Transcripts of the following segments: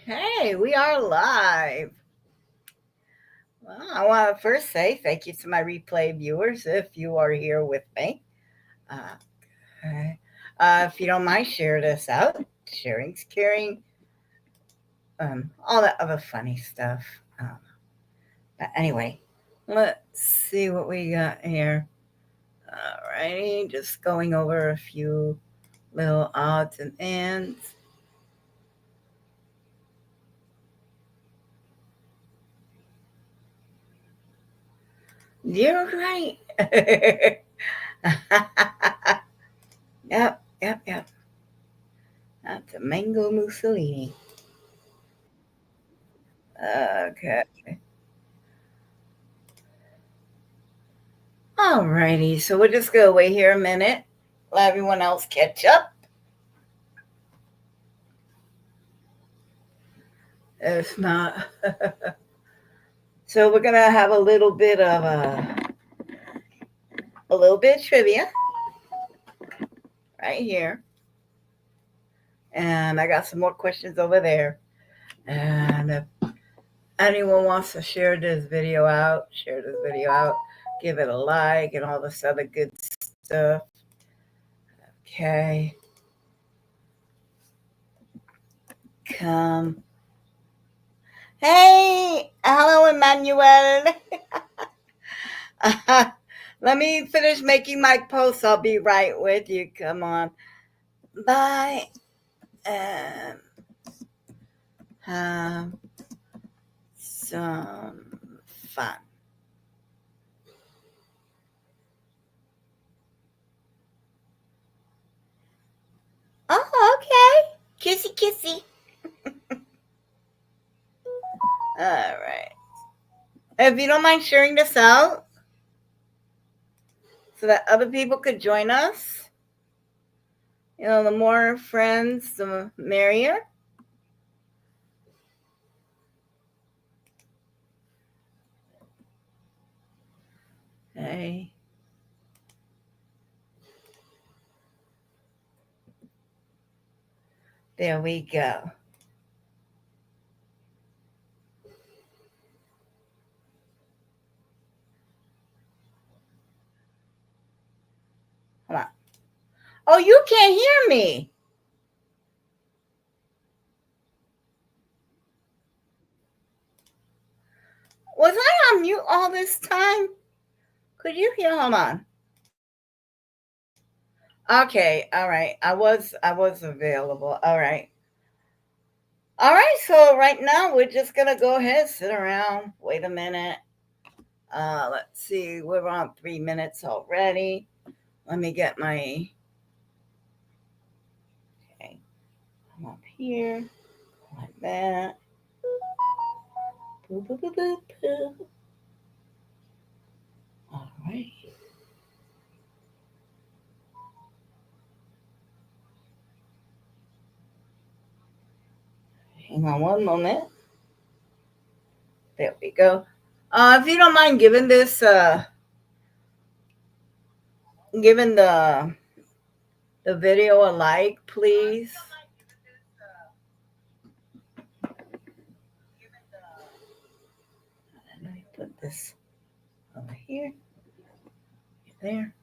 Okay, we are live. Well, I want to first say thank you to my replay viewers if you are here with me. Uh, okay. If you don't mind, share this out. Sharing's caring. All that other funny stuff. But anyway, let's see what we got here. Alrighty, just going over a few little odds and ends. You're right. Yep. That's a mango Mussolini. Okay. Alrighty, so we're just gonna wait here a minute, let everyone else catch up. If not, so we're gonna have a little bit of trivia right here, and I got some more questions over there. And if anyone wants to share this video out, give it a like, and all this other good stuff. Okay. Come. Hey, hello, Emmanuel. Let me finish making my post. I'll be right with you. Come on. Bye. And have some fun. Oh, okay. Kissy. All right. If you don't mind sharing this out so that other people could join us, the more friends, the merrier. Okay. There we go. Hold on. Oh, you can't hear me. Was I on mute all this time? Could you hear? Hold on. Okay, all right. I was available. All right. All right, so right now we're just gonna go ahead, sit around, wait a minute. Let's see, we're on 3 minutes already. Let me get my okay. I'm up here like that. Boo, boo, boo, boo, boo. All right. Hang on one moment. There we go. If you don't mind giving the video a like, please. Let me put this over here. There.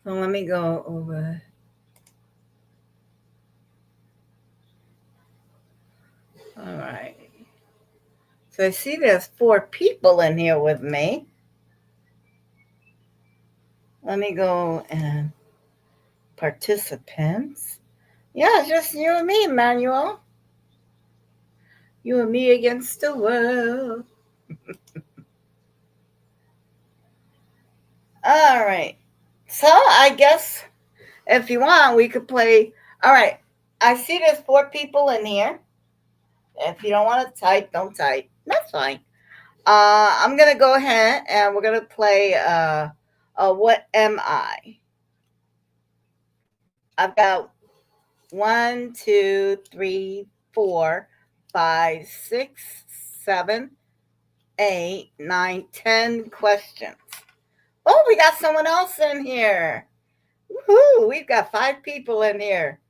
So let me go over. All right. So I see there's 4 people in here with me. Let me go and participants. Yeah, it's just you and me, Emmanuel. You and me against the world. All right. So I guess if you want, we could play. All right. I see there's 4 people in here. If you don't want to type, don't type. That's fine. I'm gonna go ahead and we're gonna play. What am I? I've got 1, 2, 3, 4, 5, 6, 7, 8, 9, 10 questions. Oh, we got someone else in here. Woohoo! We've got 5 people in here.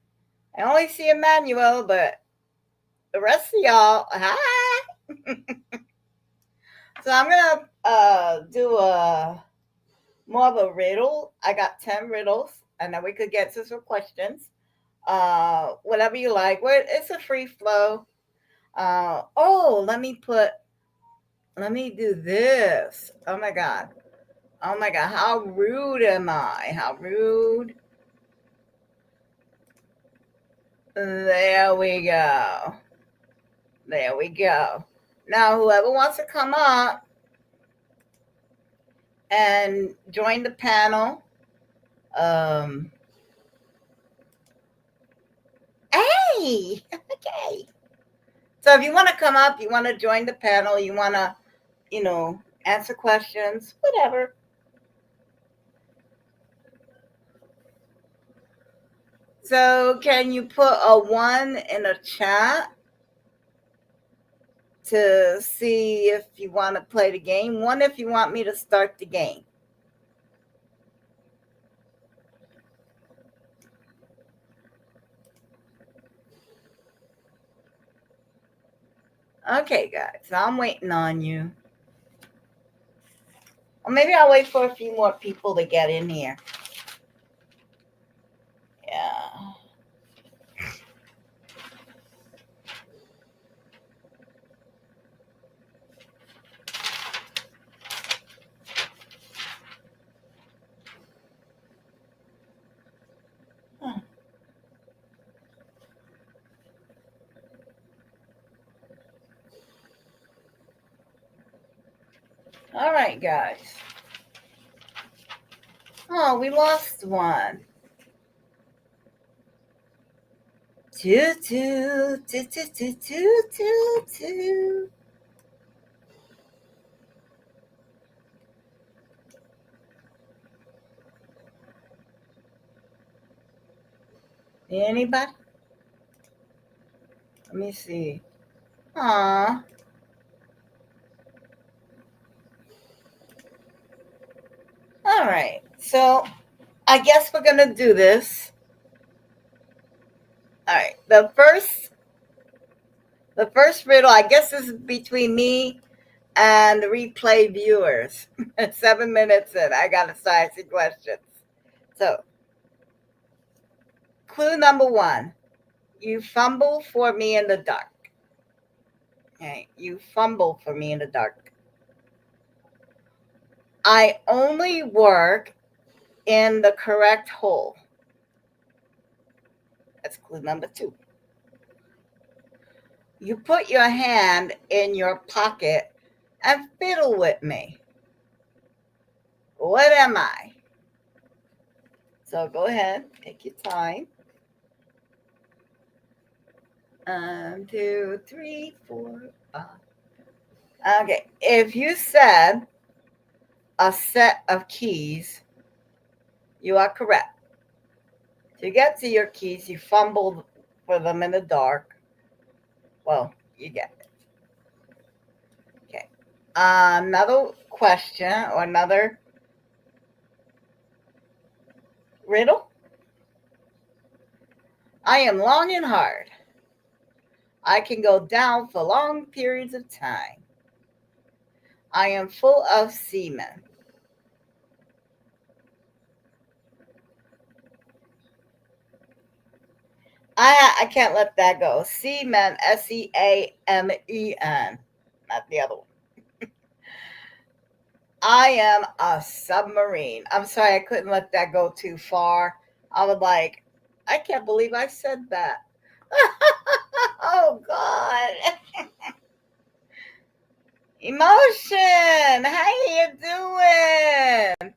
I only see Emmanuel, but the rest of y'all, hi. So I'm gonna do a more of a riddle. I got 10 riddles, and then we could get to some questions. Whatever you like. It's a free flow. Oh, let me do this. Oh my god. Oh my god, how rude am I? How rude. There we go. There we go. Now, whoever wants to come up and join the panel, um, hey, okay. So if you want to come up, you want to join the panel, you want to, answer questions, whatever. So can you put a 1 in a chat to see if you want to play the game? 1 if you want me to start the game. Okay, guys, so I'm waiting on you. Or maybe I'll wait for a few more people to get in here. Yeah. Huh. All right, guys. Oh, we lost one. Two, two, two, two, two, two, two, two. Anybody? Let me see. Aw. All right. So I guess we're gonna do this. All right. The first riddle, I guess this is between me and the replay viewers. 7 minutes in, I gotta start asking questions. So, clue number 1: you fumble for me in the dark. Okay, you fumble for me in the dark. I only work in the correct hole. That's clue number 2. You put your hand in your pocket and fiddle with me. What am I? So go ahead, take your time. 1, 2, 3, 4, 5. Okay, if you said a set of keys, you are correct. To get to your keys, you fumbled for them in the dark. Well, you get it. Okay. Another question or another riddle. I am long and hard. I can go down for long periods of time. I am full of semen. I can't let that go. Seamen, Seamen, not the other one. I am a submarine. I'm sorry, I couldn't let that go too far. I was like, I can't believe I said that. Oh God. Emotion. How you doing?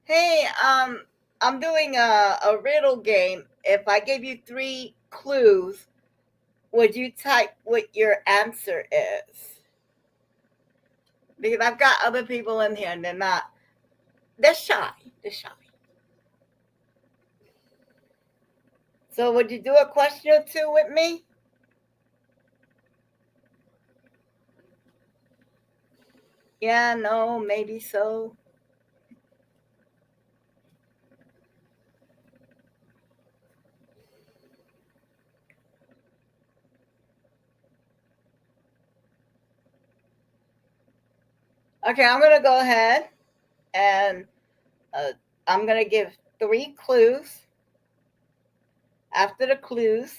Hey, I'm doing a riddle game. If I gave you 3 clues, would you type what your answer is? Because I've got other people in here and they're shy. They're shy. So would you do a question or 2 with me? Yeah, no, maybe so. Okay, I'm going to go ahead and I'm going to give 3 clues. After the clues,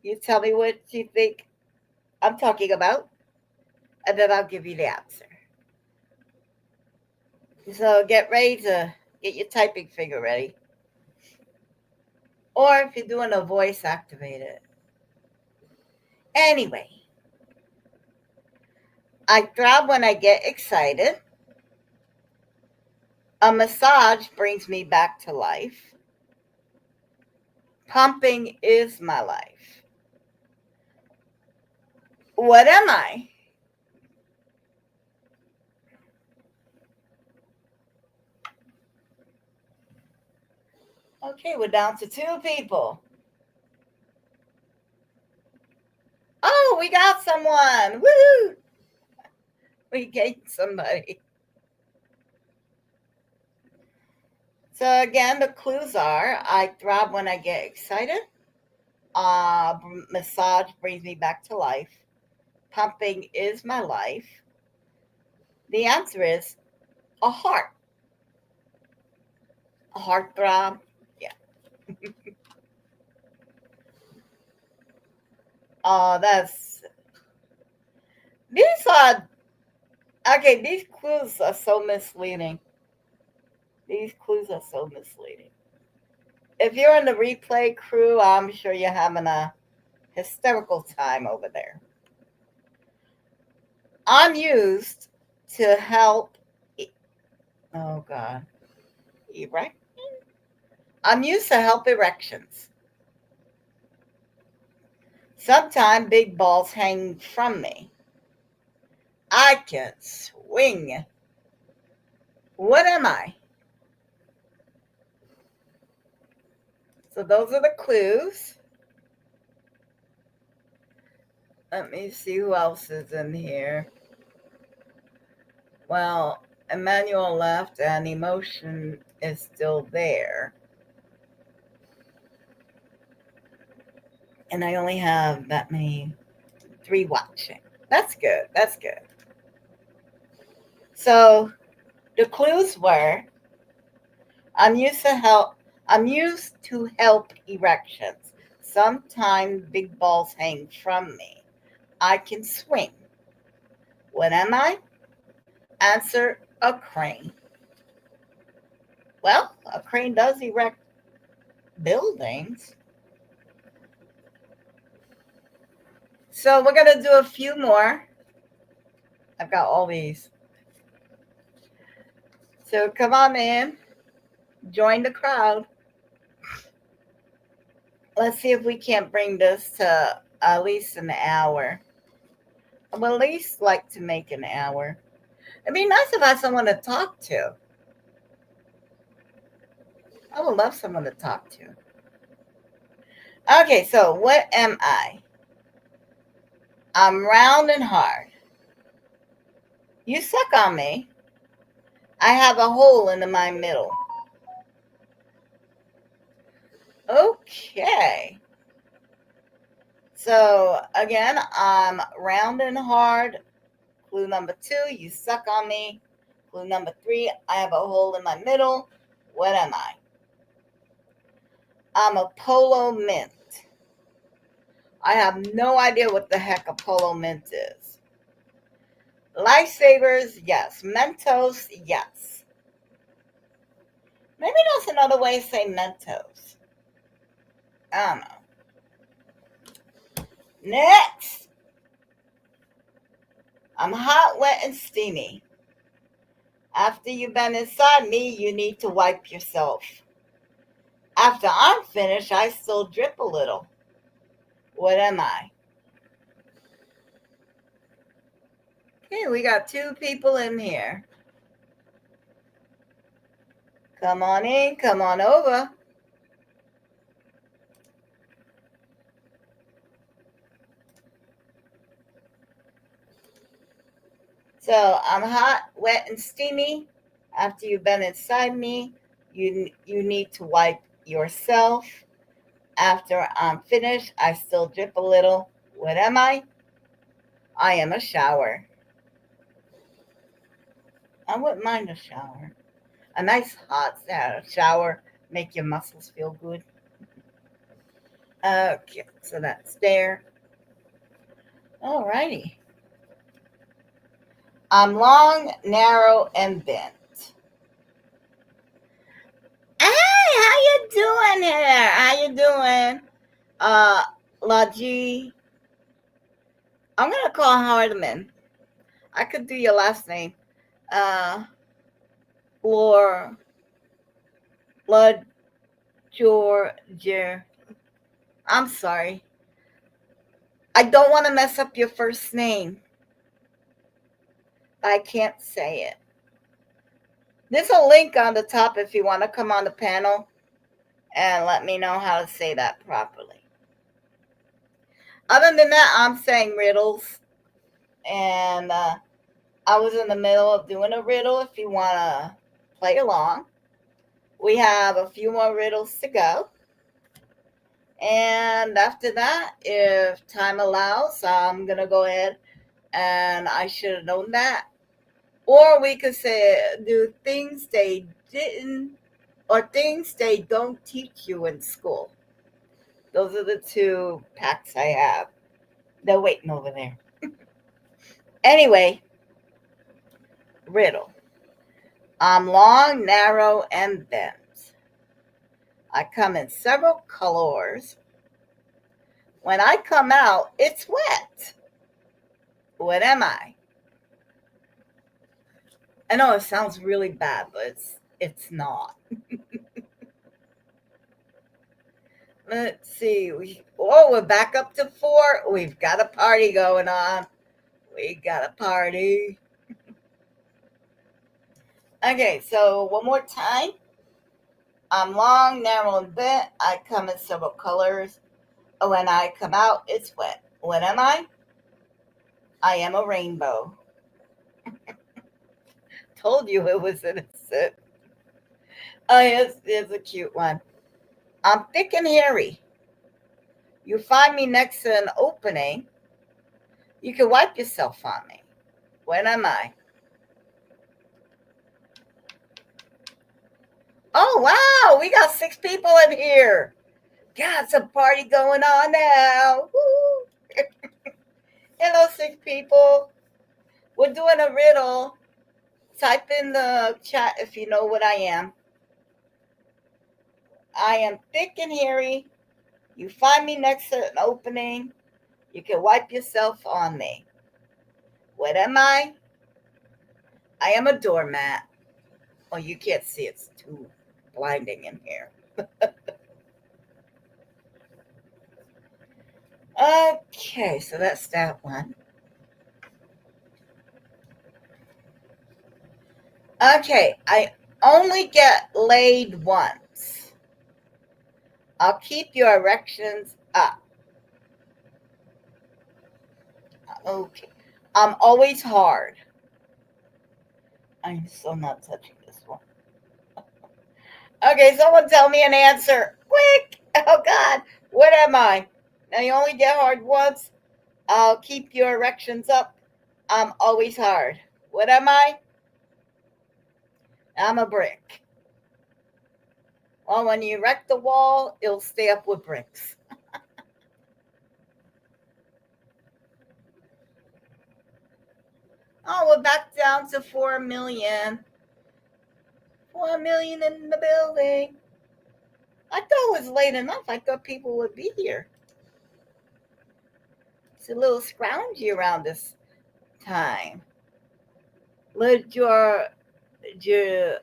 you tell me what you think I'm talking about, and then I'll give you the answer. So get ready to get your typing finger ready. Or if you're doing a voice, activate it. Anyway, I throb when I get excited. A massage brings me back to life. Pumping is my life. What am I? Okay, we're down to 2 people. Oh, we got someone. Woo! We gained somebody. So again, the clues are: I throb when I get excited. Massage brings me back to life. Pumping is my life. The answer is a heart. A heart throb. Yeah. Oh, that's these are okay. These clues are so misleading. These clues are so misleading. If you're in the replay crew, I'm sure you're having a hysterical time over there. I'm used to help. Oh God, erect. I'm used to help erections. Sometimes big balls hang from me. I can swing. What am I? So those are the clues. Let me see who else is in here. Well, Emmanuel left and emotion is still there. And I only have that many 3 watching. That's good. That's good. So the clues were I'm used to help erections. Sometimes big balls hang from me. I can swing. What am I? Answer: a crane. Well, a crane does erect buildings. So we're going to do a few more. I've got all these. So come on in. Join the crowd. Let's see if we can't bring this to at least an hour. I would at least like to make an hour. It'd be nice if I had someone to talk to. I would love someone to talk to. Okay, so what am I? I'm round and hard. You suck on me. I have a hole in my middle. Okay. So again, I'm round and hard. Clue number 2, you suck on me. Clue number 3, I have a hole in my middle. What am I? I'm a polo mint. I have no idea what the heck a polo mint is. Lifesavers, yes. Mentos, yes. Maybe that's another way to say Mentos. I don't know. Next, I'm hot, wet, and steamy. After you've been inside me, you need to wipe yourself. After I'm finished, I still drip a little. What am I? Okay, we got 2 people in here. Come on in, come on over. So I'm hot, wet, and steamy. After you've been inside me, you need to wipe yourself. After I'm finished, I still drip a little. What am I? I am a shower. I wouldn't mind a shower. A nice hot shower, make your muscles feel good. Okay, so that's there. Alrighty. I'm long, narrow, and bent. Hey, how you doing here? How you doing? Uh, Laji. I'm gonna call Hardman. I could do your last name. Uh, Lor, La Georgia. I'm sorry. I don't want to mess up your first name. I can't say it. There's a link on the top if you want to come on the panel and let me know how to say that properly. Other than that, I'm saying riddles. And I was in the middle of doing a riddle if you want to play along. We have a few more riddles to go. And after that, if time allows, I'm going to go ahead and I should have known that. Or we could say, do things they didn't, or things they don't teach you in school. Those are the two packs I have. They're waiting over there. Anyway, riddle. I'm long, narrow, and bent. I come in several colors. When I come out, it's wet. What am I? I know it sounds really bad, but it's not. Let's see. We're back up to 4. We've got a party going on. We got a party. Okay, so one more time. I'm long, narrow, and bent. I come in several colors. When I come out, it's wet. What am I? I am a rainbow. Told you it was innocent. Oh, here's a cute one. I'm thick and hairy. You find me next to an opening. You can wipe yourself on me. When am I? Oh, wow. We got 6 people in here. Got some party going on now. Woo. Hello, 6 people. We're doing a riddle. Type in the chat if you know what I am. I am thick and hairy. You find me next to an opening. You can wipe yourself on me. What am I? I am a doormat. Oh, you can't see. It's too blinding in here. Okay, so that's that one. Okay, I only get laid once. I'll keep your erections up. Okay. I'm always hard. I'm still not touching this one. Okay, someone tell me an answer. Quick! Oh, God. What am I? Now, you only get hard once. I'll keep your erections up. I'm always hard. What am I? I'm a brick. Well, when you erect the wall, it'll stay up with bricks. Oh, we're back down to 4 million. 4 million in the building. I thought it was late enough. I thought people would be here. It's a little scroungy around this time. Georgia.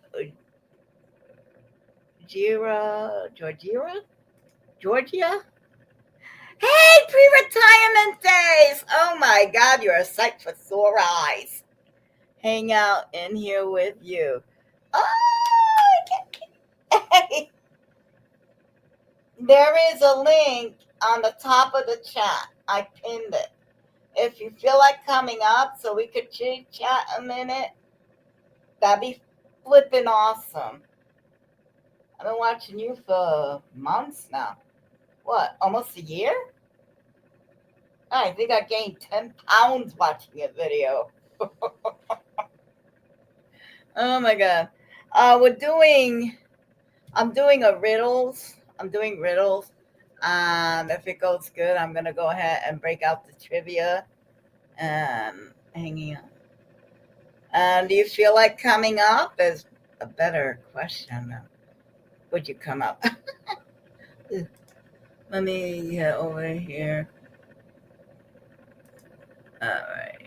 Hey, pre-retirement days! Oh my God, you're a sight for sore eyes. Hang out in here with you. Oh, hey. There is a link on the top of the chat. I pinned it. If you feel like coming up so we could chit chat a minute, that'd be flipping awesome. I've been watching you for months now. What, almost a year? I think I gained 10 pounds watching a video. Oh my god. We're doing. I'm doing a riddles. I'm doing riddles. If it goes good, I'm gonna go ahead and break out the trivia. Hanging on. Do you feel like coming up? Is a better question. Would you come up? Let me get over here. All right.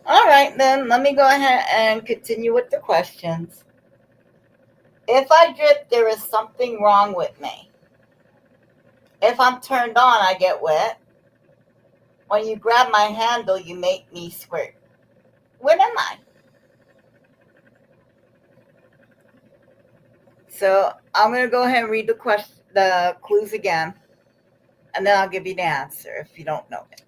All right, then let me go ahead and continue with the questions. If I drip, there is something wrong with me. If I'm turned on, I get wet. When you grab my handle, you make me squirt. What am I? So I'm gonna go ahead and read the clues again, and then I'll give you the answer if you don't know it.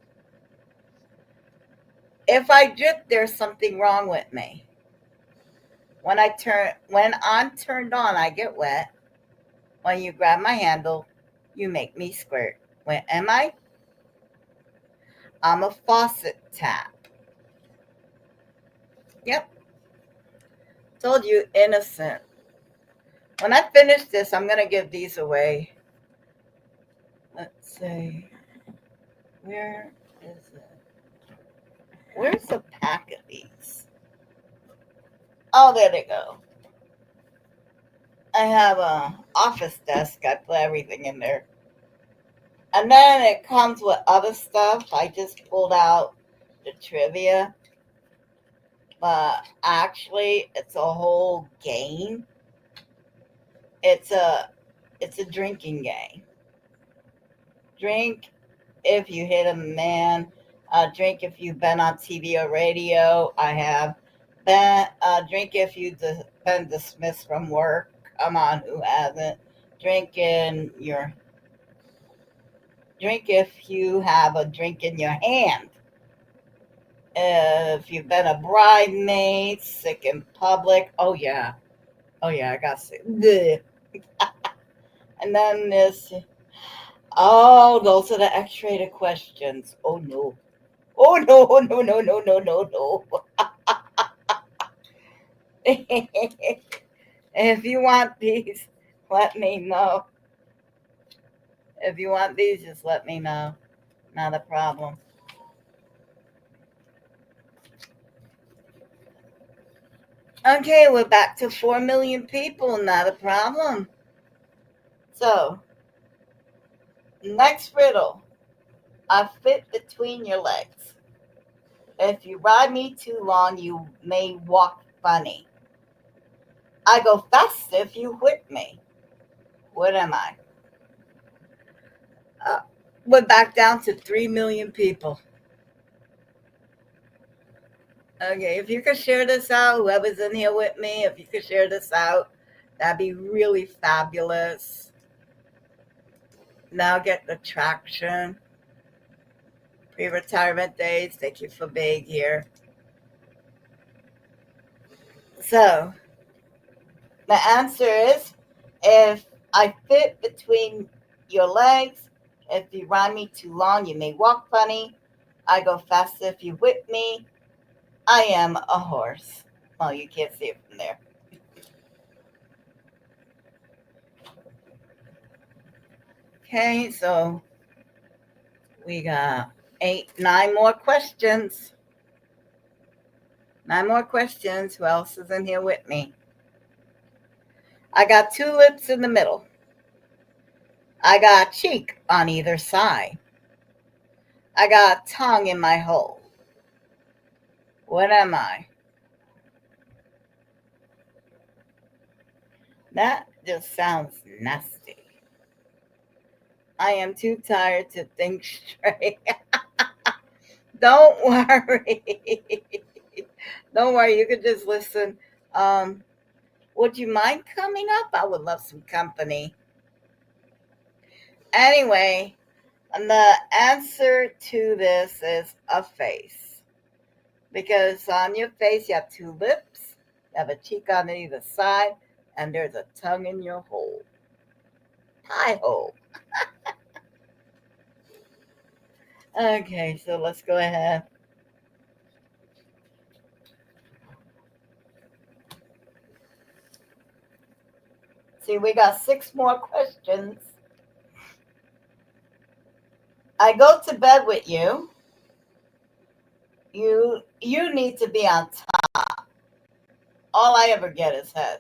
If I drip, there's something wrong with me. When I'm turned on, I get wet. When you grab my handle, you make me squirt. When am I? I'm a faucet tap. Yep, told you, innocent. When I finish this, I'm gonna give these away. Let's see. Where is it? Where's the pack of these? Oh, there they go. I have a office desk. I put everything in there. And then it comes with other stuff. I just pulled out the trivia. But actually it's a whole game. It's a drinking game. Drink if you hit a man. Drink if you've been on TV or radio. I have been. Drink if you've been dismissed from work. Come on, who hasn't? Drink in your drink if you have a drink in your hand. If you've been a bridesmaid, sick in public. Oh yeah, I got sick. Bleh. And then this. Oh, those are the X-rated questions. Oh no. Oh no, no, no, no, no, no, no. If you want these, let me know. If you want these, just let me know. Not a problem. Okay, we're back to 4 million people. Not a problem. So, next riddle. I fit between your legs. If you ride me too long, you may walk funny. I go fast if you whip me. What am I? Uh, we're back down to 3 million people. Okay, if you could share this out, whoever's in here with me, if you could share this out, that'd be really fabulous. Now get the traction. Pre-retirement days, thank you for being here. So, the answer is if I fit between your legs, if you ride me too long, you may walk funny. I go fast if you whip me. I am a horse. Well, you can't see it from there. Okay, so we got 9 more questions. 9 more questions. Who else is in here with me? I got 2 lips in the middle. I got cheek on either side. I got tongue in my hole. What am I? That just sounds nasty. I am too tired to think straight. Don't worry. Don't worry. You could just listen. Um, would you mind coming up? I would love some company. Anyway, and the answer to this is a face. Because on your face, you have 2 lips, you have a cheek on either side, and there's a tongue in your hole. Pie hole. Okay, so let's go ahead. see, we got 6 more questions. I go to bed with you. You need to be on top. All I ever get is head.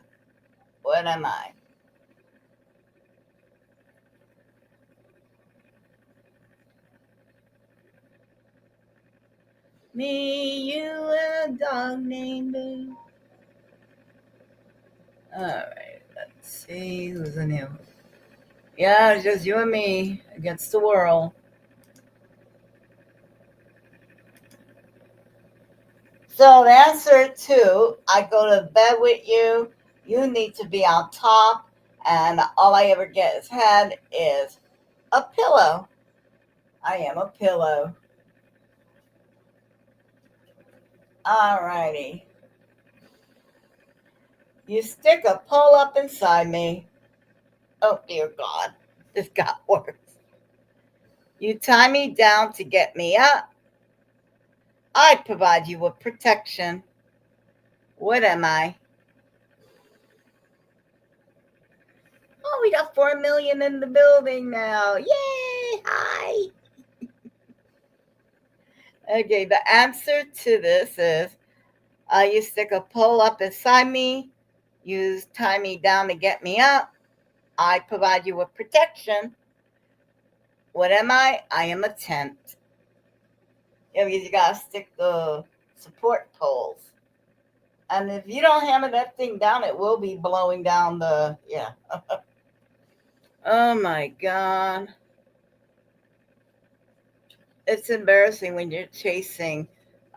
What am I? Me, you, and a dog named Boo. Alright, let's see who's in here. Yeah, it's just you and me against the world. So the answer to I go to bed with you, you need to be on top, and all I ever get is head is a pillow. I am a pillow. Alrighty. You stick a pole up inside me. Oh dear God, this got worse. You tie me down to get me up. I provide you with protection. What am I? Oh, we got 4 million in the building now. Yay! Hi. Okay, the answer to this is you stick a pole up inside me. You tie me down to get me up. I provide you with protection. What am I? I am a tent. Yeah, because you gotta stick the support poles. And if you don't hammer that thing down, it will be blowing down the, yeah. Oh my God. It's embarrassing when you're chasing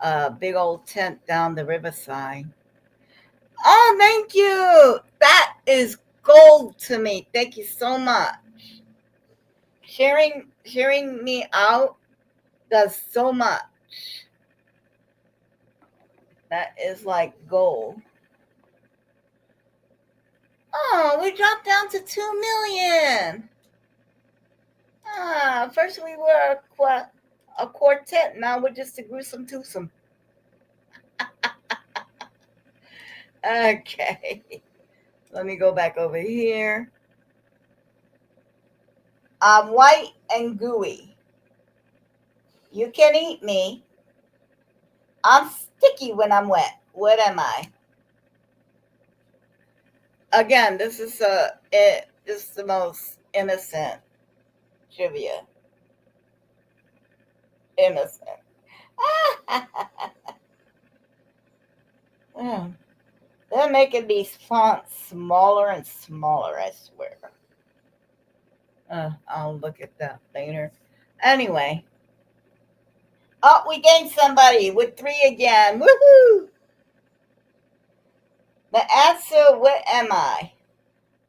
a big old tent down the riverside. Oh, thank you. That is gold to me. Thank you so much. Sharing me out does so much. That is like gold. Oh, we dropped down to 2 million. First we were a quartet. Now we're just a gruesome twosome. Okay. Let me go back over here. I'm white and gooey. You can eat me. I'm sticky when I'm wet. What am I? Again, this is the most innocent trivia. Innocent. They're making these fonts smaller and smaller, I swear. I'll look at that later. Anyway. Oh, we gained somebody with 3 again. Woohoo! The answer, what am I?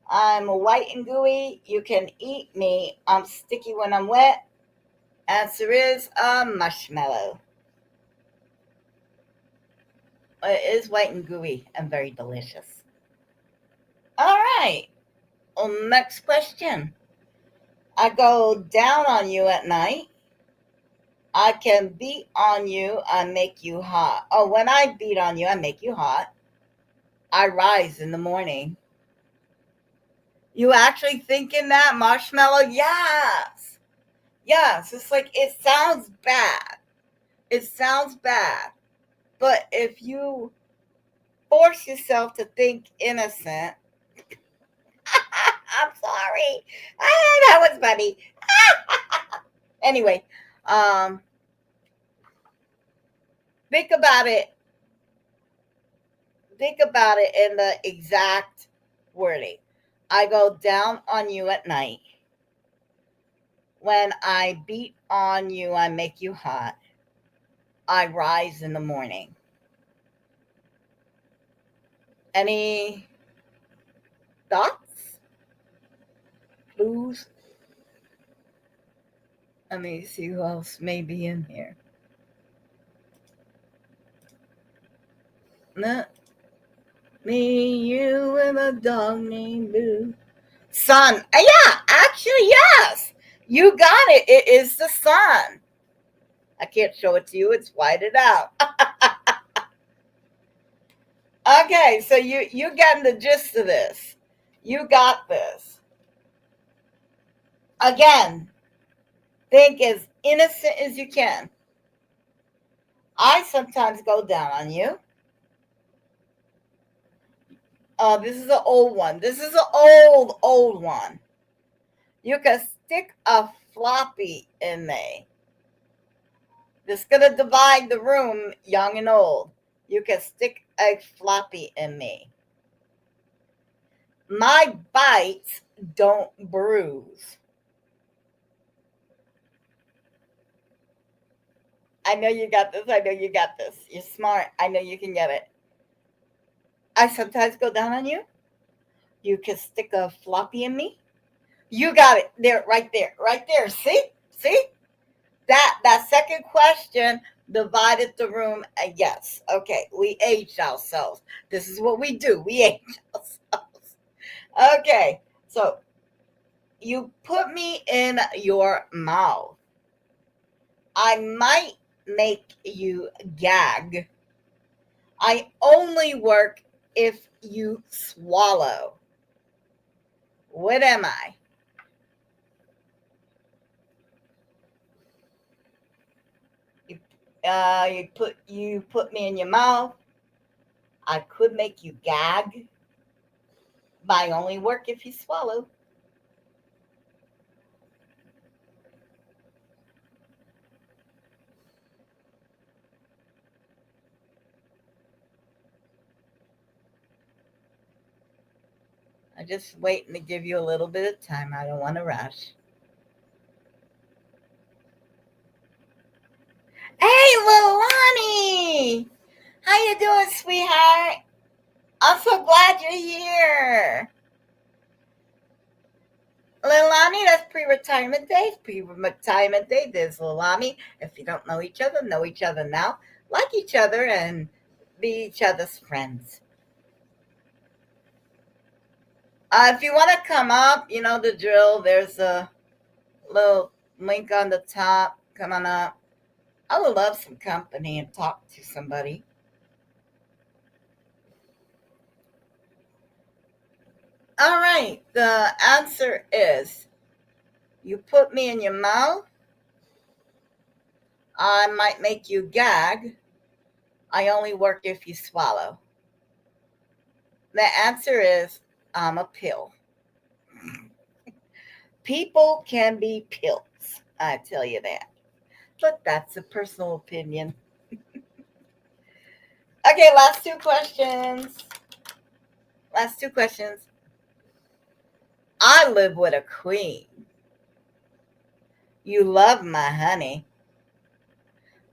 I'm white and gooey. You can eat me. I'm sticky when I'm wet. Answer is a marshmallow. It is white and gooey and very delicious. All right. Next question. I go down on you at night. I can beat on you. I make you hot. Oh, when I beat on you, I make you hot. I rise in the morning. You actually thinking that marshmallow? Yes. Yes. It's like it sounds bad. It sounds bad. But if you force yourself to think innocent, I'm sorry. That was funny. Anyway, think about it. Think about it in the exact wording. I go down on you at night. When I beat on you, I make you hot. I rise in the morning. Any thoughts? Clues? Let me see who else may be in here. No. Me, you, and a dog named Boo. Sun. Yeah, actually, yes. You got it. It is the sun. I can't show it to you. It's whited out. Okay, so you're getting the gist of this. You got this. Again, think as innocent as you can. I sometimes go down on you. This is an old one. This is an old one. You can stick a floppy in me. This is gonna divide the room, young and old. You can stick a floppy in me. My bites don't bruise. I know you got this. I know you got this. You're smart. I know you can get it. I sometimes go down on you. You can stick a floppy in me. You got it. There, right there, right there. See? See? That second question divided the room. Yes. Okay. We aged ourselves. This is what we do. We age ourselves. Okay. So you put me in your mouth. I might make you gag. I only work if you swallow. What am I? You, you put me in your mouth. I could make you gag. But I only work if you swallow. I'm just waiting to give you a little bit of time. I don't want to rush. Hey, Lilani! How you doing, sweetheart? I'm so glad you're here. Lilani, that's pre-retirement days. Pre-retirement day. There's Lilani. If you don't know each other now. Like each other and be each other's friends. If you want to come up, you know the drill. There's a little link on the top. Come on up. I would love some company and talk to somebody. All right. The answer is you put me in your mouth. I might make you gag. I only work if you swallow. The answer is I'm a pill. People can be pills. I tell you that. But that's a personal opinion. Okay, last two questions. Last two questions. I live with a queen. You love my honey.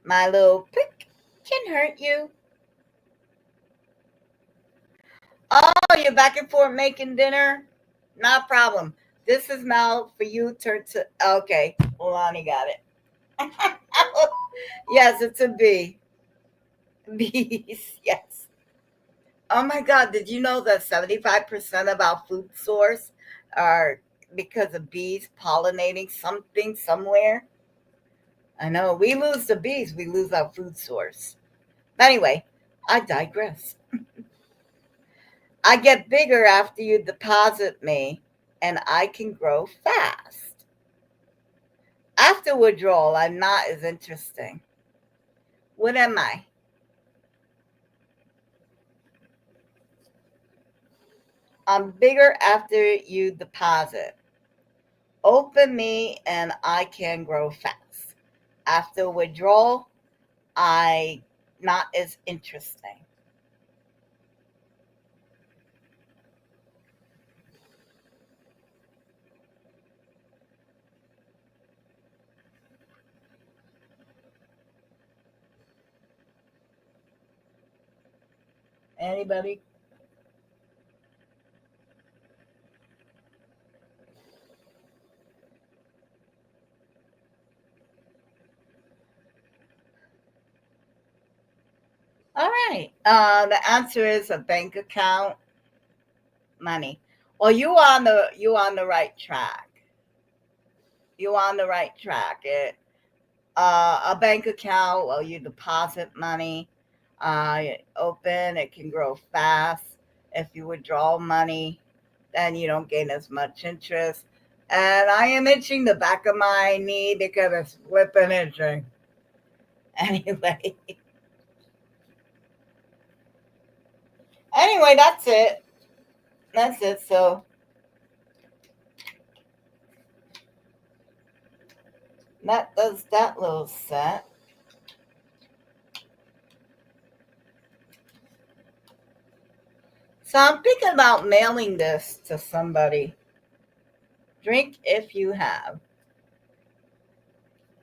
My little prick can hurt you. Oh, you're back and forth making dinner? Not a problem. This is now for you. Turn to. Okay, Lonnie got it. Yes, it's a bee. Bees, yes. Oh my God, did you know that 75% of our food source are because of bees pollinating something somewhere? I know. We lose the bees, we lose our food source. Anyway, I digress. I get bigger after you deposit me, and I can grow fast. After withdrawal, I'm not as interesting. What am I? I'm bigger after you deposit. Open me and I can grow fast. After withdrawal, I not as interesting. Anybody? All right. The answer is a bank account, money. Well, you on the right track. You on the right track. A bank account. Well, you deposit money. Open. It can grow fast. If you withdraw money, then you don't gain as much interest. And I am itching the back of my knee because it's flipping itching. Anyway, anyway, that's it. That's it. So that does that little set. So I'm thinking about mailing this to somebody. Drink if you have.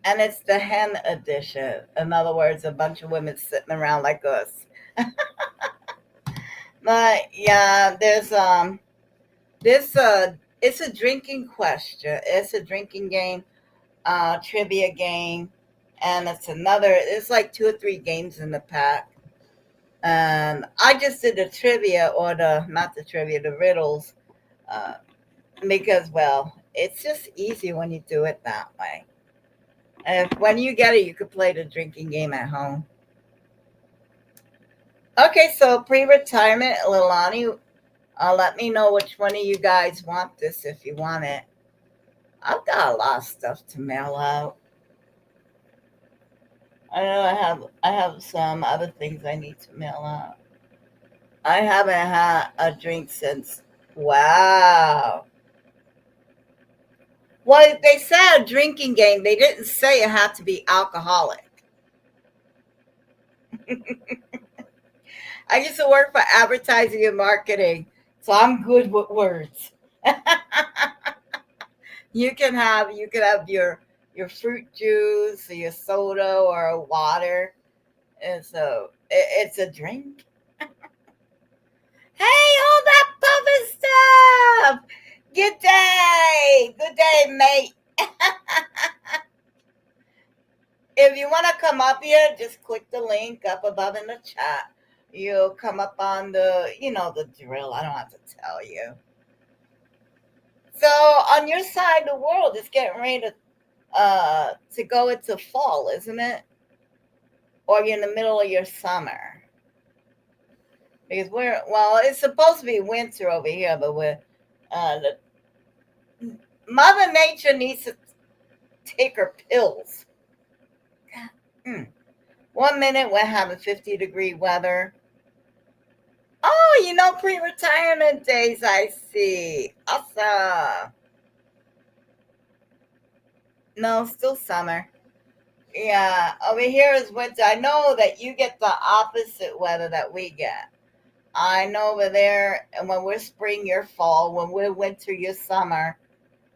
And it's the hen edition. In other words, a bunch of women sitting around like us. But yeah, there's this it's a drinking question. It's a drinking game, trivia game, and it's like two or three games in the pack. And I just did the trivia or the not the trivia, the riddles, uh, because well, it's just easy when you do it that way. And if, when you get it, you could play the drinking game at home. Okay, so pre-retirement, Lilani, let me know which one of you guys want this if you want it. I've got a lot of stuff to mail out. I know I have some other things I need to mail out. I haven't had a drink since wow. Well, they said a drinking game. They didn't say it had to be alcoholic. I used to work for advertising and marketing, so I'm good with words. You can have your fruit juice or your soda or a water, and so it's a drink. Hey, all that puffin stuff. Good day, mate. If you want to come up here, just click the link up above in the chat. You'll come up on the drill. I don't have to tell you. So on your side of the world, it's getting ready to go into fall, isn't it? Or you're in the middle of your summer? Because it's supposed to be winter over here, but the Mother Nature needs to take her pills. Hmm. 1 minute we're having 50-degree weather. Oh, pre-retirement days, I see. Awesome. No, still summer. Yeah, over here is winter. I know that you get the opposite weather that we get. I know over there, and when we're spring, you're fall. When we're winter, you're summer,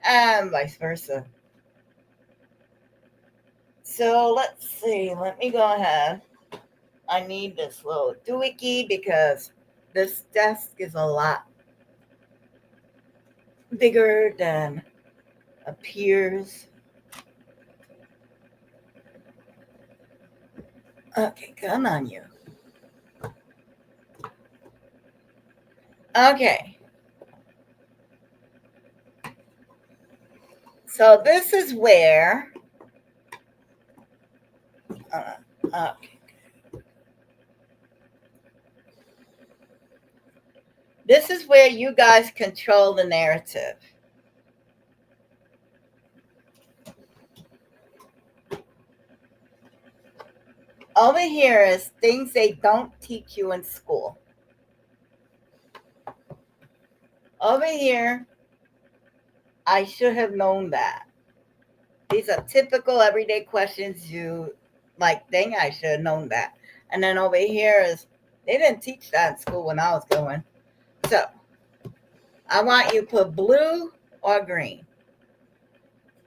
and vice versa. So let's see. Let me go ahead. I need this little doohickey because this desk is a lot bigger than appears. Okay, come on, you. Okay. So this is where. Okay. This is where you guys control the narrative. Over here is things they don't teach you in school. Over here, I should have known that. These are typical everyday questions you like, dang, I should have known that. And then over here is, they didn't teach that in school when I was going. So, I want you to put blue or green.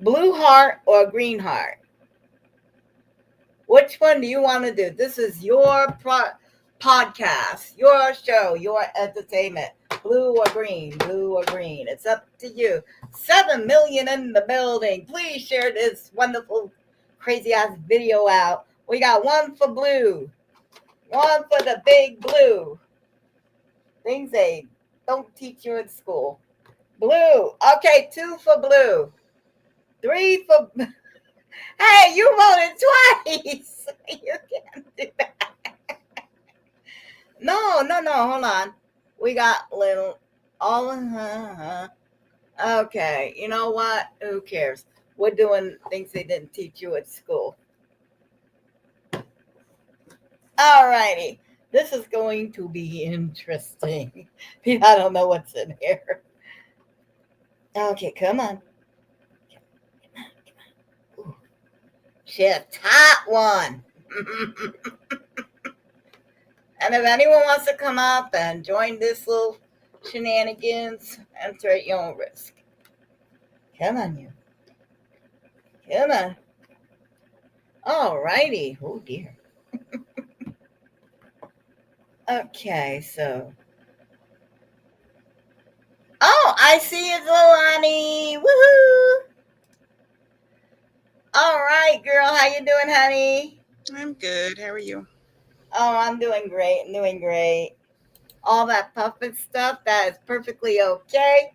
Blue heart or green heart. Which one do you want to do? This is your podcast, your show, your entertainment. Blue or green, blue or green. It's up to you. 7 million in the building. Please share this wonderful, crazy ass video out. We got one for blue, one for the big blue. Things they don't teach you in school. Blue. Okay, 2 for blue. 3 for. Hey, you voted twice. You can't do that. No. Hold on. We got little. All okay. You know what? Who cares? We're doing things they didn't teach you at school. All righty. This is going to be interesting. I don't know what's in here. Okay, come on. Ooh, shit, hot one. And if anyone wants to come up and join this little shenanigans, enter at your own risk. Come on, you. Come on. All righty. Oh, dear. Okay, so. Oh, I see you, Zolani. Woohoo! All right, girl. How you doing, honey? I'm good. How are you? Oh, I'm doing great. I'm doing great. All that puffing stuff, that is perfectly okay.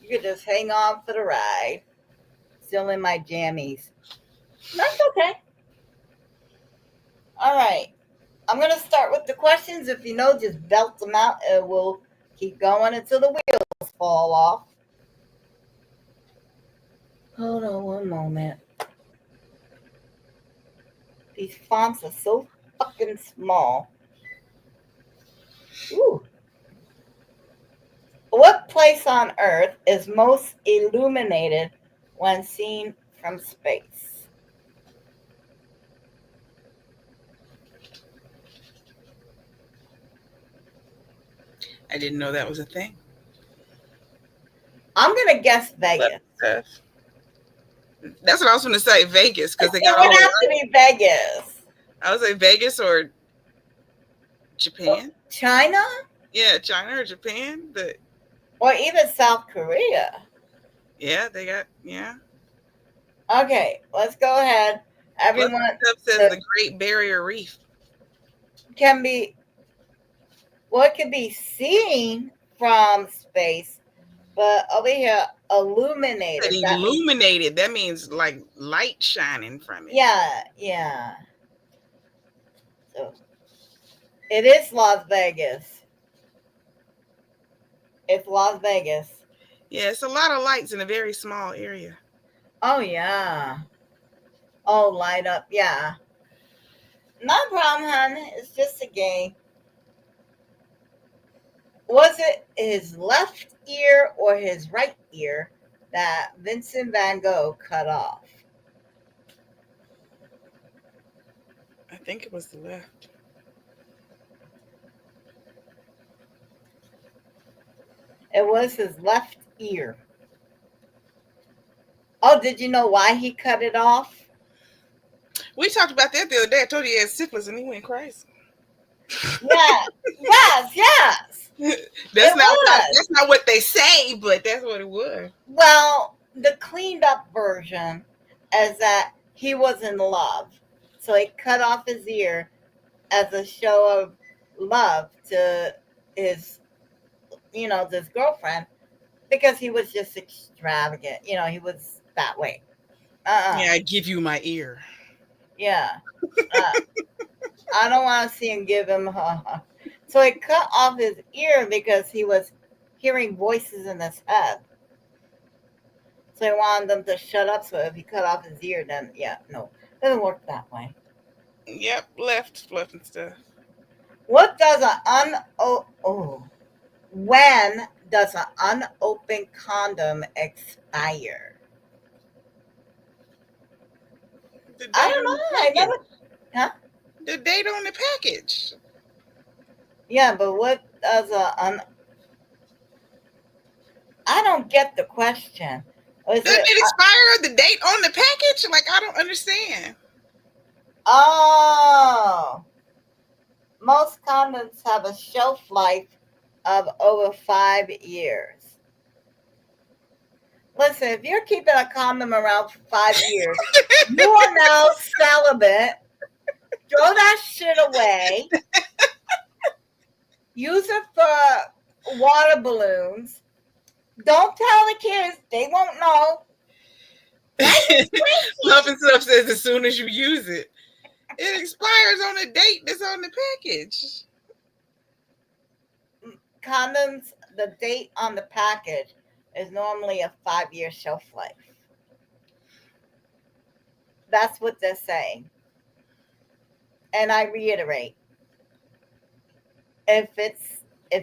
You can just hang on for the ride. Still in my jammies. That's okay. All right. I'm going to start with the questions. If you know, just belt them out and we'll keep going until the wheels fall off. Hold on one moment. These fonts are so fucking small. Ooh. What place on Earth is most illuminated when seen from space? I didn't know that was a thing. I'm going to guess Love Vegas. stuff. That's what I was going to say, Vegas, because they It got all would the have to be Vegas. I would say Vegas or Japan. China? Yeah, China or Japan. But Or even South Korea. yeah, they got Okay, let's go ahead. Plus, Everyone stuff says the, the Great Barrier Reef. can be what can be seen from space, but over here Said illuminated. That means illuminated. That means like light shining from it. yeah, yeah. So it is Las Vegas. It's Las Vegas. Yeah, it's a lot of lights in a very small area. Oh yeah. Oh, light up. Yeah. No problem, hon. It's just a game. Was it his left ear or his right ear that Vincent van Gogh cut off? I think it was the left. It was his left ear. Oh, did you know why he cut it off? We talked about that the other day. I told you he had syphilis and he went crazy. Yeah. Yes, yes. That's It not was. that's not what they say, but that's what it was. Well, the cleaned up version is that he was in love. So he cut off his ear as a show of love to his, this girlfriend because he was just extravagant. He was that way. Uh-uh. Yeah, I give you my ear. Yeah. Uh, I don't want to see him give him. So he cut off his ear because he was hearing voices in his head. So he wanted them to shut up. So if he cut off his ear, then yeah, no, it doesn't work that way. Yep, left and stuff. What does when does an unopened condom expire? The I date don't on the know. I never. package. Huh? The date on the package. Yeah, but what does I don't get the question. Is Doesn't it? it expire the date on the package? Like I don't understand. Oh, most condoms have a shelf life of over 5 years. Listen, if you're keeping a condom around for 5 years, you are now celibate. Throw that shit away. Use it for water balloons. Don't tell the kids; they won't know. That is Love crazy. and Stuff says as soon as you use it, it expires on the date that's on the package. Condoms the date on the package is normally a 5-year shelf life. That's what they're saying. And I reiterate, if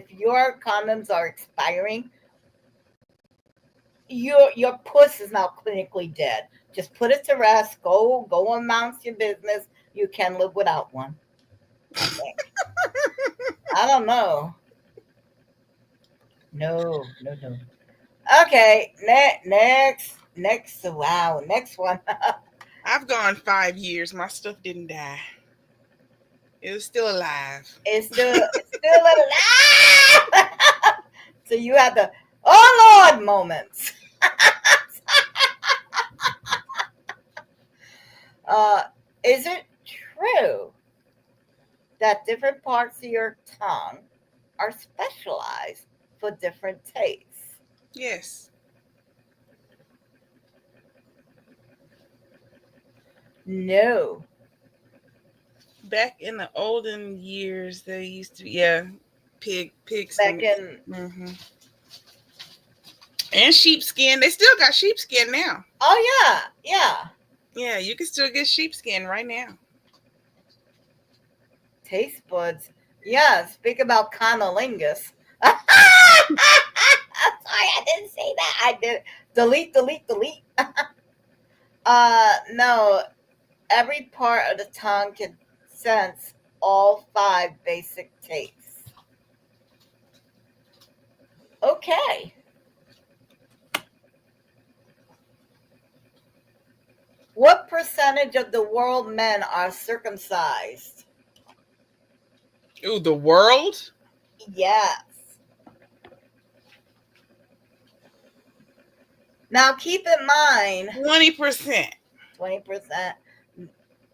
your condoms are expiring, your puss is now clinically dead. Just put it to rest. Go announce your business. You can live without one. I think. I don't know. No. Okay, next. Wow, next one. I've gone 5 years. My stuff didn't die. It was still alive. It's still alive. So you had the oh Lord moments. Uh, is it true that different parts of your tongue are specialized for different tastes? Yes. No. Back in the olden years, they used to, yeah, pig Back skin. in hmm And sheepskin. They still got sheepskin now. oh yeah. Yeah, you can still get sheepskin right now. Taste buds. Yeah, speak about conolingus. Sorry, I didn't say that. I did. Delete. No. Every part of the tongue can sense all 5 basic tastes. Okay. What percentage of the world men are circumcised? Ooh, the world? Yes. Now keep in mind 20%. 20%.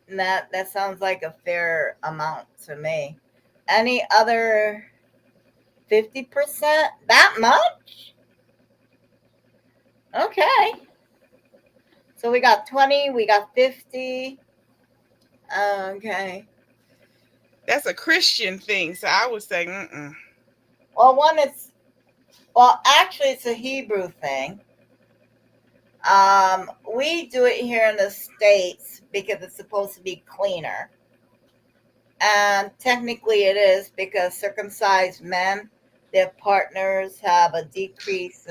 That sounds like a fair amount to me. Any other 50%? That much? Okay. So we got 20, we got 50. Okay. That's a Christian thing, so I would say, mm-mm. Well, actually, it's a Hebrew thing. We do it here in the States because it's supposed to be cleaner. And technically it is because circumcised men, their partners have a decreased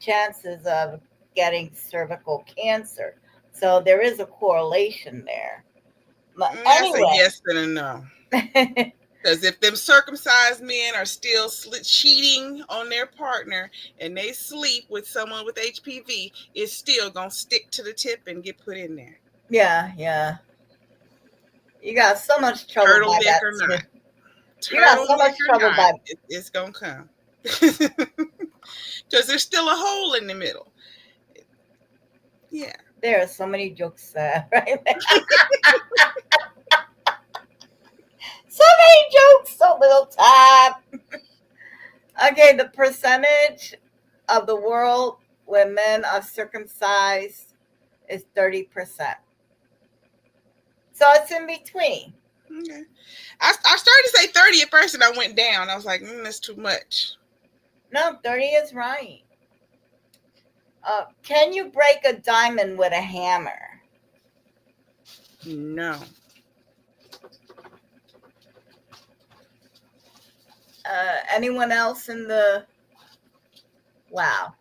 chances of getting cervical cancer. So there is a correlation there. But That's a anyway, yes and a no. Because if them circumcised men are still cheating on their partner and they sleep with someone with HPV, it's still going to stick to the tip and get put in there. yeah. You got so much trouble by Turtleneck that or too. not. You got so Turtleneck much or trouble not, by it's going to come. Because there's still a hole in the middle. Yeah. there are so many jokes right there. So many jokes, so little time. Okay, the percentage of the world where men are circumcised is 30%. So it's in between. Okay. I started to say 30 at first and I went down. I was like, that's too much. No, 30 is right. Can you break a diamond with a hammer? No. Anyone else in the... Wow.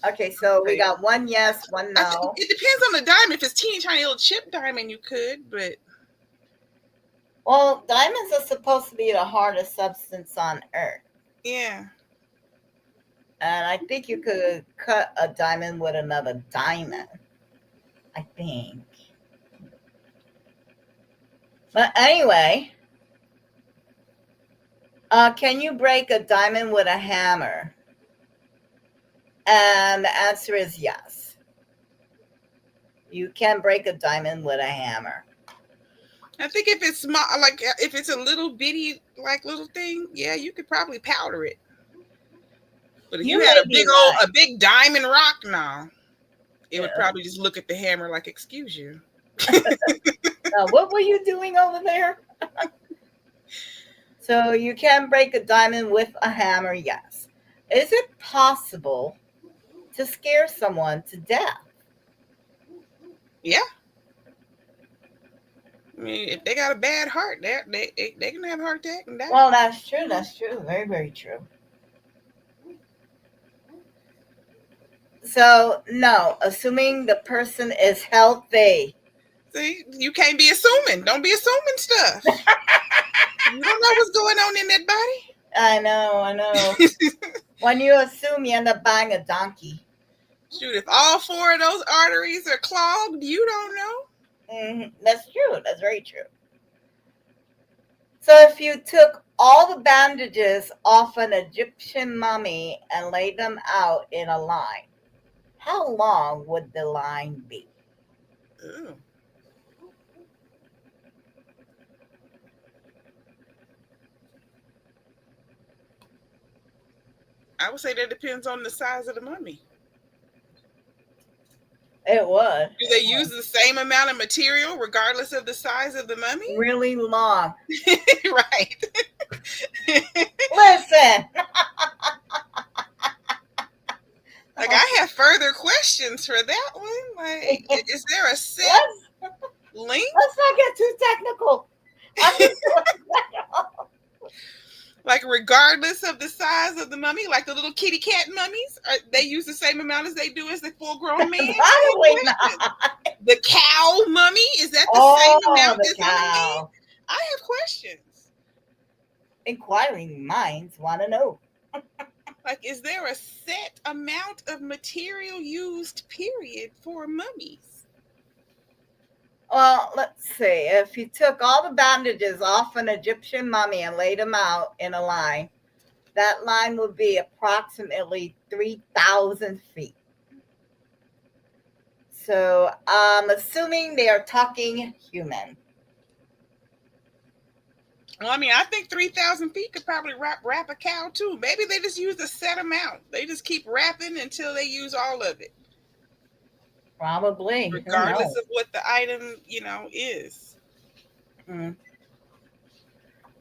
Okay, so we got one yes, one no. It depends on the diamond. If it's teeny tiny little chip diamond, you could, but... Well, diamonds are supposed to be the hardest substance on Earth. Yeah. And I think you could cut a diamond with another diamond. I think. But anyway, can you break a diamond with a hammer? And the answer is yes. You can break a diamond with a hammer. I think if it's small, like if it's a little bitty, like little thing, yeah, you could probably powder it. But if you had a big diamond rock now, it would probably just look at the hammer like, excuse you. What were you doing over there? So you can break a diamond with a hammer, yes. Is it possible to scare someone to death? Yeah. I mean, if they got a bad heart, they can have a heart attack and die. Well, that's true. That's true. Very, very true. So, no, assuming the person is healthy. See, you can't be assuming. Don't be assuming stuff. You don't know what's going on in that body. I know. When you assume, you end up buying a donkey. Shoot, if all 4 of those arteries are clogged, you don't know. That's true. That's very true. So if you took all the bandages off an Egyptian mummy and laid them out in a line, how long would the line be? Ooh. I would say that depends on the size of the mummy. It would. Do they use the same amount of material regardless of the size of the mummy? Really long. Right. Listen. Like, I have further questions for that one. Like, is there a set length? Let's not get too technical. Like, regardless of the size of the mummy, like the little kitty cat mummies, they use the same amount as they do as the full-grown man? Probably not. The cow mummy, is that the same amount as the cow? I have questions. Inquiring minds want to know. Like, is there a set amount of material used, period, for mummies? Well, let's see. If you took all the bandages off an Egyptian mummy and laid them out in a line, that line would be approximately 3,000 feet. So I'm assuming they are talking human. Well, I mean, I think 3,000 feet could probably wrap a cow too. Maybe they just use a set amount. They just keep wrapping until they use all of it. Probably. Regardless of what the item, is.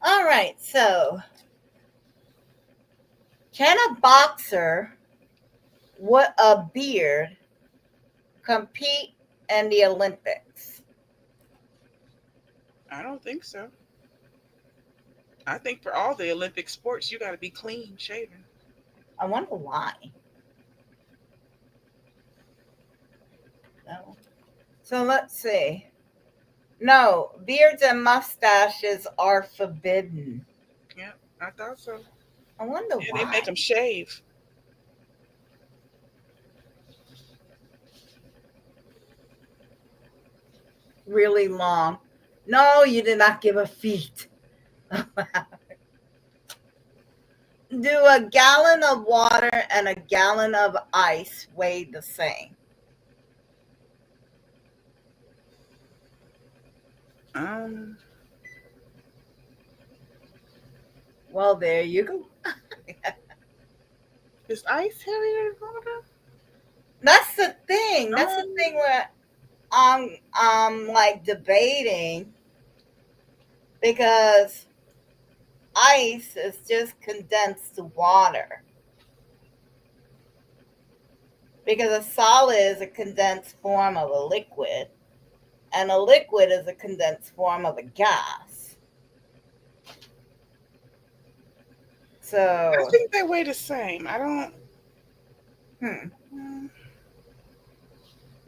All right. So, can a boxer with a beard compete in the Olympics? I don't think so. I think for all the Olympic sports, you got to be clean shaven. I wonder why. No. So let's see. No, beards and mustaches are forbidden. Yeah, I thought so. I wonder why. They make them shave. Really long. No, you did not give a feet. Do a gallon of water and a gallon of ice weigh the same? Well, there you go. Is ice heavier than water? That's the thing. That's the thing where I'm like debating, because ice is just condensed water. Because a solid is a condensed form of a liquid, and a liquid is a condensed form of a gas. So I think they weigh the same. I don't.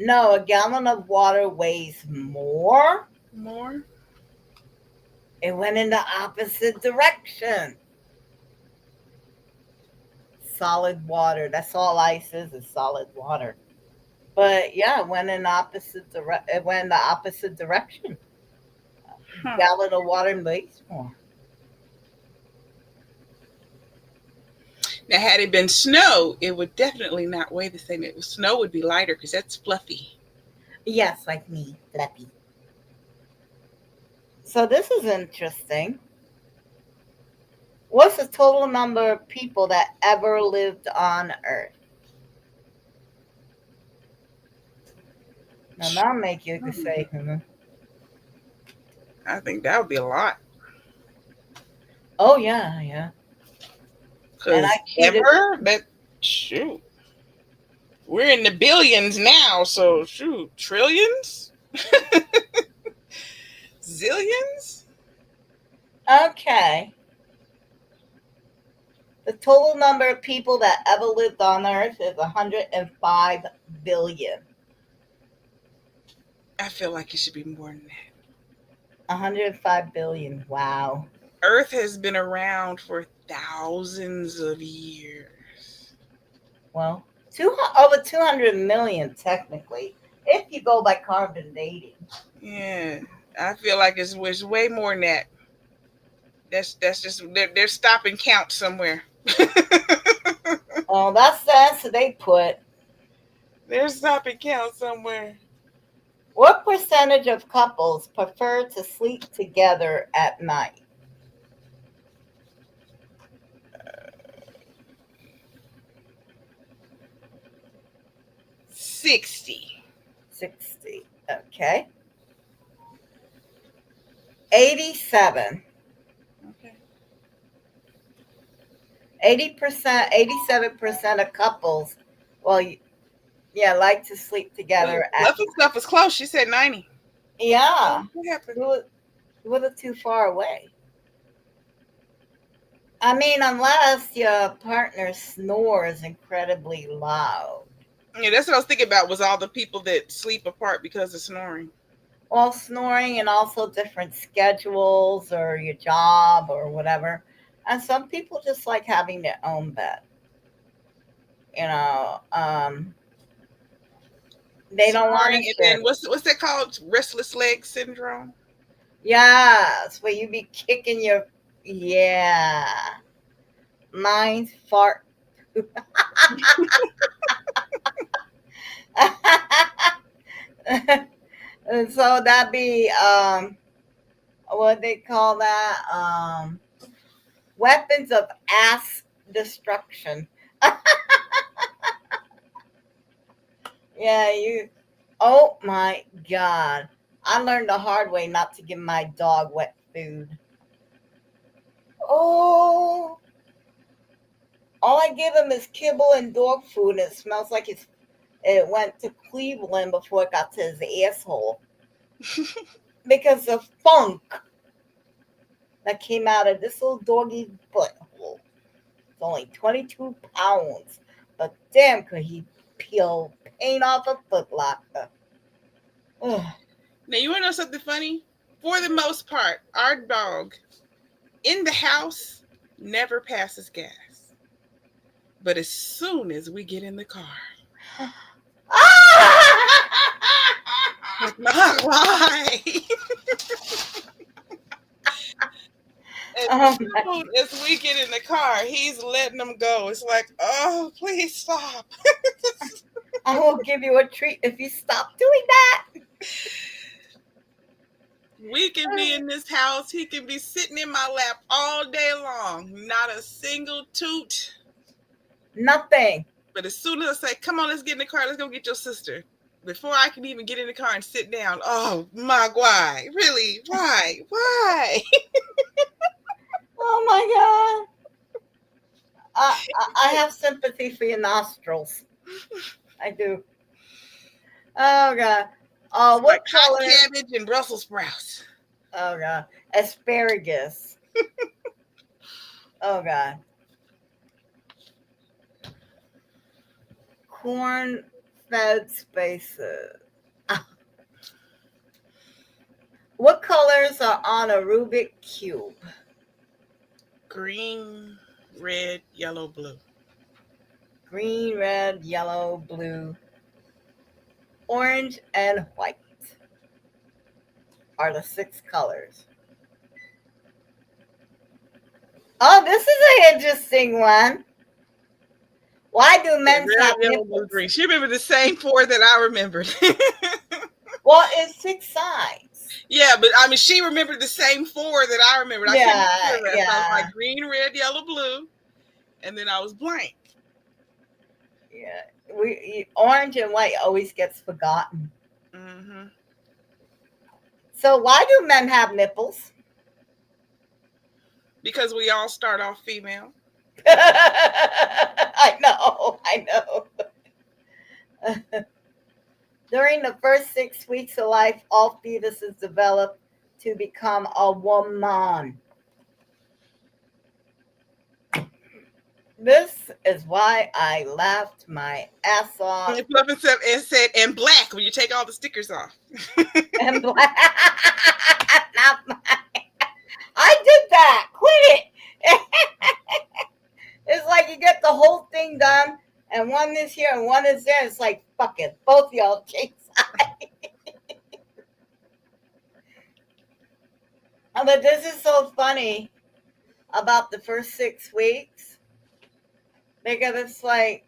No, a gallon of water weighs more. More? It went in the opposite direction. Solid water. That's all ice is solid water. But yeah, it went in the opposite direction. A gallon of water weighs more. Now, had it been snow, it would definitely not weigh the same. Snow would be lighter because that's fluffy. Yes, like me, fluffy. So this is interesting. What's the total number of people that ever lived on Earth? Now that'll make you say, I think that would be a lot. Oh yeah, yeah. And I Because cheated. ever that shoot, we're in the billions now, so shoot, trillions, zillions. Okay. The total number of people that ever lived on Earth is 105 billion. I feel like it should be more than that. 105 billion. Wow. Earth has been around for thousands of years. Well, over 200 million technically, if you go by carbon dating. Yeah, I feel like it's way more than that. That's just they're stopping count somewhere. Oh, that's the answer they put. They're stopping count somewhere. What percentage of couples prefer to sleep together at night? 60. 60. Okay. 87. Okay. 80%, 87% of couples, well, yeah, like to sleep together at Fluffy stuff was close. She said 90. Yeah. What happened? It wasn't too far away. I mean, unless your partner snores incredibly loud. Yeah, that's what I was thinking about. Was all the people that sleep apart because of snoring? Well, snoring and also different schedules or your job or whatever. And some people just like having their own bed. You know, they don't want Snoring, to and share. then what's that called? Restless leg syndrome. Yes, where you be kicking your, yeah, mine's fart. And so that'd be what they call that, weapons of ass destruction. Yeah, you. Oh my god! I learned the hard way not to give my dog wet food. Oh, all I give him is kibble and dog food, and it smells like it went to Cleveland before it got to his asshole because of funk that came out of this little doggy's butthole. It's only 22 pounds, but damn, could he peel paint off a footlocker? Ugh. Now you want to know something funny? For the most part, our dog in the house never passes gas. But as soon as we get in the car, like, why? As soon as we get in the car, he's letting them go. It's like, oh, please stop. I will give you a treat if you stop doing that. We can be in this house. He can be sitting in my lap all day long. Not a single toot. Nothing. But as soon as I say, come on, let's get in the car. Let's go get your sister. Before I can even get in the car and sit down, oh, my, why? Really? Why? Why? Oh my god. I have sympathy for your nostrils. I do. Oh god. Oh, what like color? hot cabbage and Brussels sprouts. Oh god. Asparagus. Oh god. Corn fed spaces. What colors are on a Rubik cube? Green, red, yellow, blue. Green, red, yellow, blue, orange, and white are the 6 colors. Oh, this is an interesting one. Why do men have nipples? Green. She remembered the same 4 that I remembered. Well, it's 6 sides. Yeah, but I mean, she remembered the same 4 that I remembered. I couldn't remember that. Yeah. So I was like green, red, yellow, blue, and then I was blank. Yeah, orange and white always gets forgotten. Mm-hmm. So why do men have nipples? Because we all start off female. I know. During the first 6 weeks of life, all fetuses develop to become a woman. This is why I laughed my ass off. And said, and black when you take all the stickers off. And black. Not mine. I did that. Quit it. It's like you get the whole thing done, and one is here and one is there. It's like, fuck it. Both of y'all change sides. But this is so funny about the first 6 weeks. Because it's like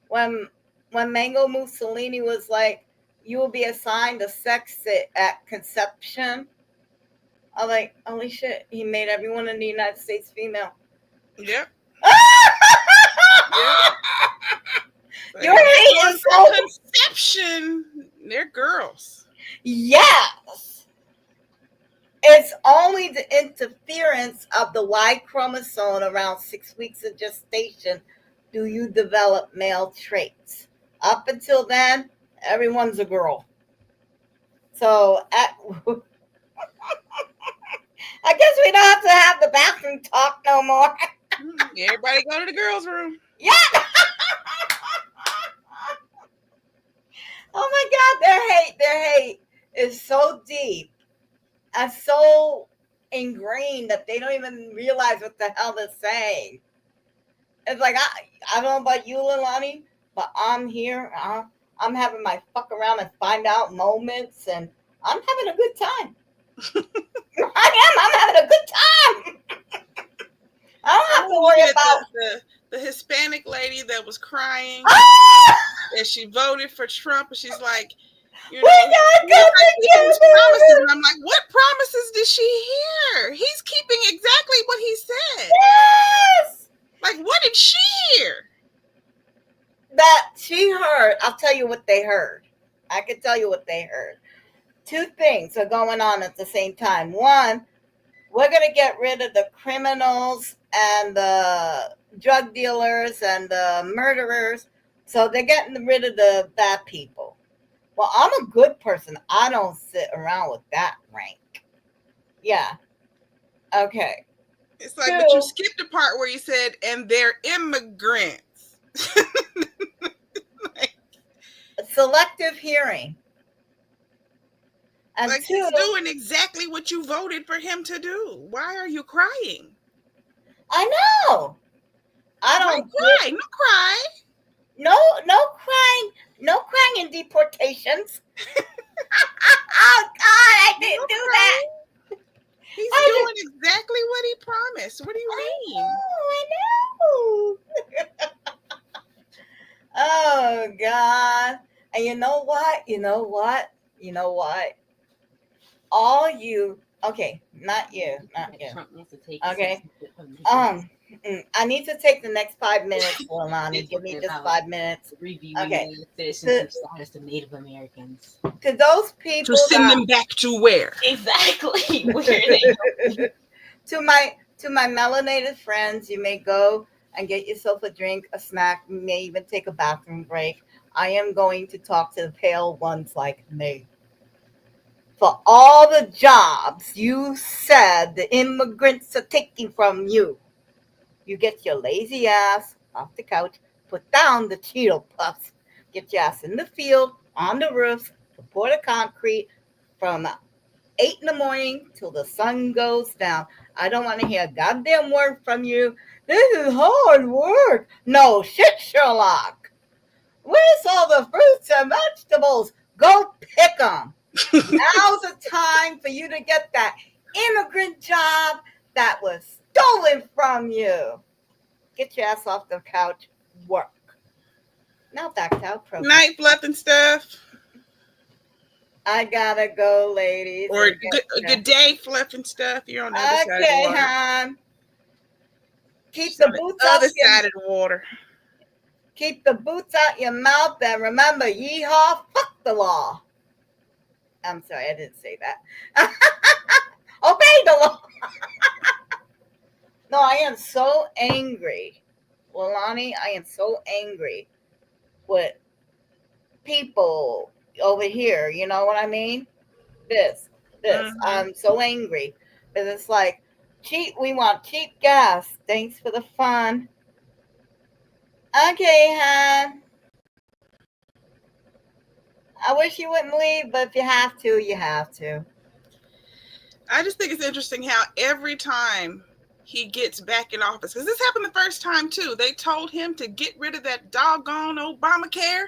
when Mango Mussolini was like, you will be assigned a sex at conception. I'm like, holy shit, he made everyone in the United States female. Yep. Your hate is so conception. They're girls. Yes. It's only the interference of the Y chromosome around 6 weeks of gestation do you develop male traits. Up until then, everyone's a girl. So I guess we don't have to have the bathroom talk no more. Everybody go to the girls' room. Yeah. Oh my God, their hate is so deep and so ingrained that they don't even realize what the hell they're saying. It's like, I don't know about you, Leilani, but I'm here. I'm having my fuck around and find out moments, and I'm having a good time. I'm having a good time. I don't have to worry about the Hispanic lady that was crying and she voted for Trump, and she's like, you know, promises. And I'm like, what promises did she hear? He's keeping exactly what he said. Yes. Like, what did she hear? That she heard. I'll tell you what they heard. I can tell you what they heard. 2 things are going on at the same time. One, we're going to get rid of the criminals and the drug dealers and the murderers. So they're getting rid of the bad people. Well, I'm a good person. I don't sit around with that rank. Yeah. Okay. It's like, but you skipped the part where you said, and they're immigrants. Selective hearing. And like, he's doing exactly what you voted for him to do. Why are you crying? I know. I don't cry. No cry. No crying. No crying in deportations. Oh God, I didn't do that. He's doing exactly what he promised. What do you mean? I know. Oh God. And you know what? All you, okay, not you. Okay. I need to take the next 5 minutes, Leilani. Give me just 5 minutes. Okay. Citizenship status to Native Americans. To those people. To send them back to where? Exactly. Where they To my melanated friends, you may go and get yourself a drink, a snack, you may even take a bathroom break. I am going to talk to the pale ones like me. For all the jobs you said the immigrants are taking from you, you get your lazy ass off the couch, put down the Cheeto Puffs, get your ass in the field, on the roofs, pour the concrete from 8 in the morning till the sun goes down. I don't want to hear a goddamn word from you. This is hard work. No shit, Sherlock. Where's all the fruits and vegetables? Go pick them. Now's the time for you to get that immigrant job that was stolen from you. Get your ass off the couch. Work. Now back to our program. Night, Fluff and Stuff. I gotta go, ladies. Or good day, Fluff and Stuff. You're on the other side of the water. hon. Keep the boots on the out other side of the water. Keep the boots out your mouth and remember, yeehaw, fuck the law. I'm sorry, I didn't say that. Obey the law. No, I am so angry. Lilani, I am so angry with people over here. You know what I mean? This, Mm-hmm. I'm so angry. Because it's like, cheap, we want cheap gas. Thanks for the fun. Okay, hon. I wish you wouldn't leave, but if you have to, you have to. I just think it's interesting how every time he gets back in office, because this happened the first time too, they told him to get rid of that doggone Obamacare.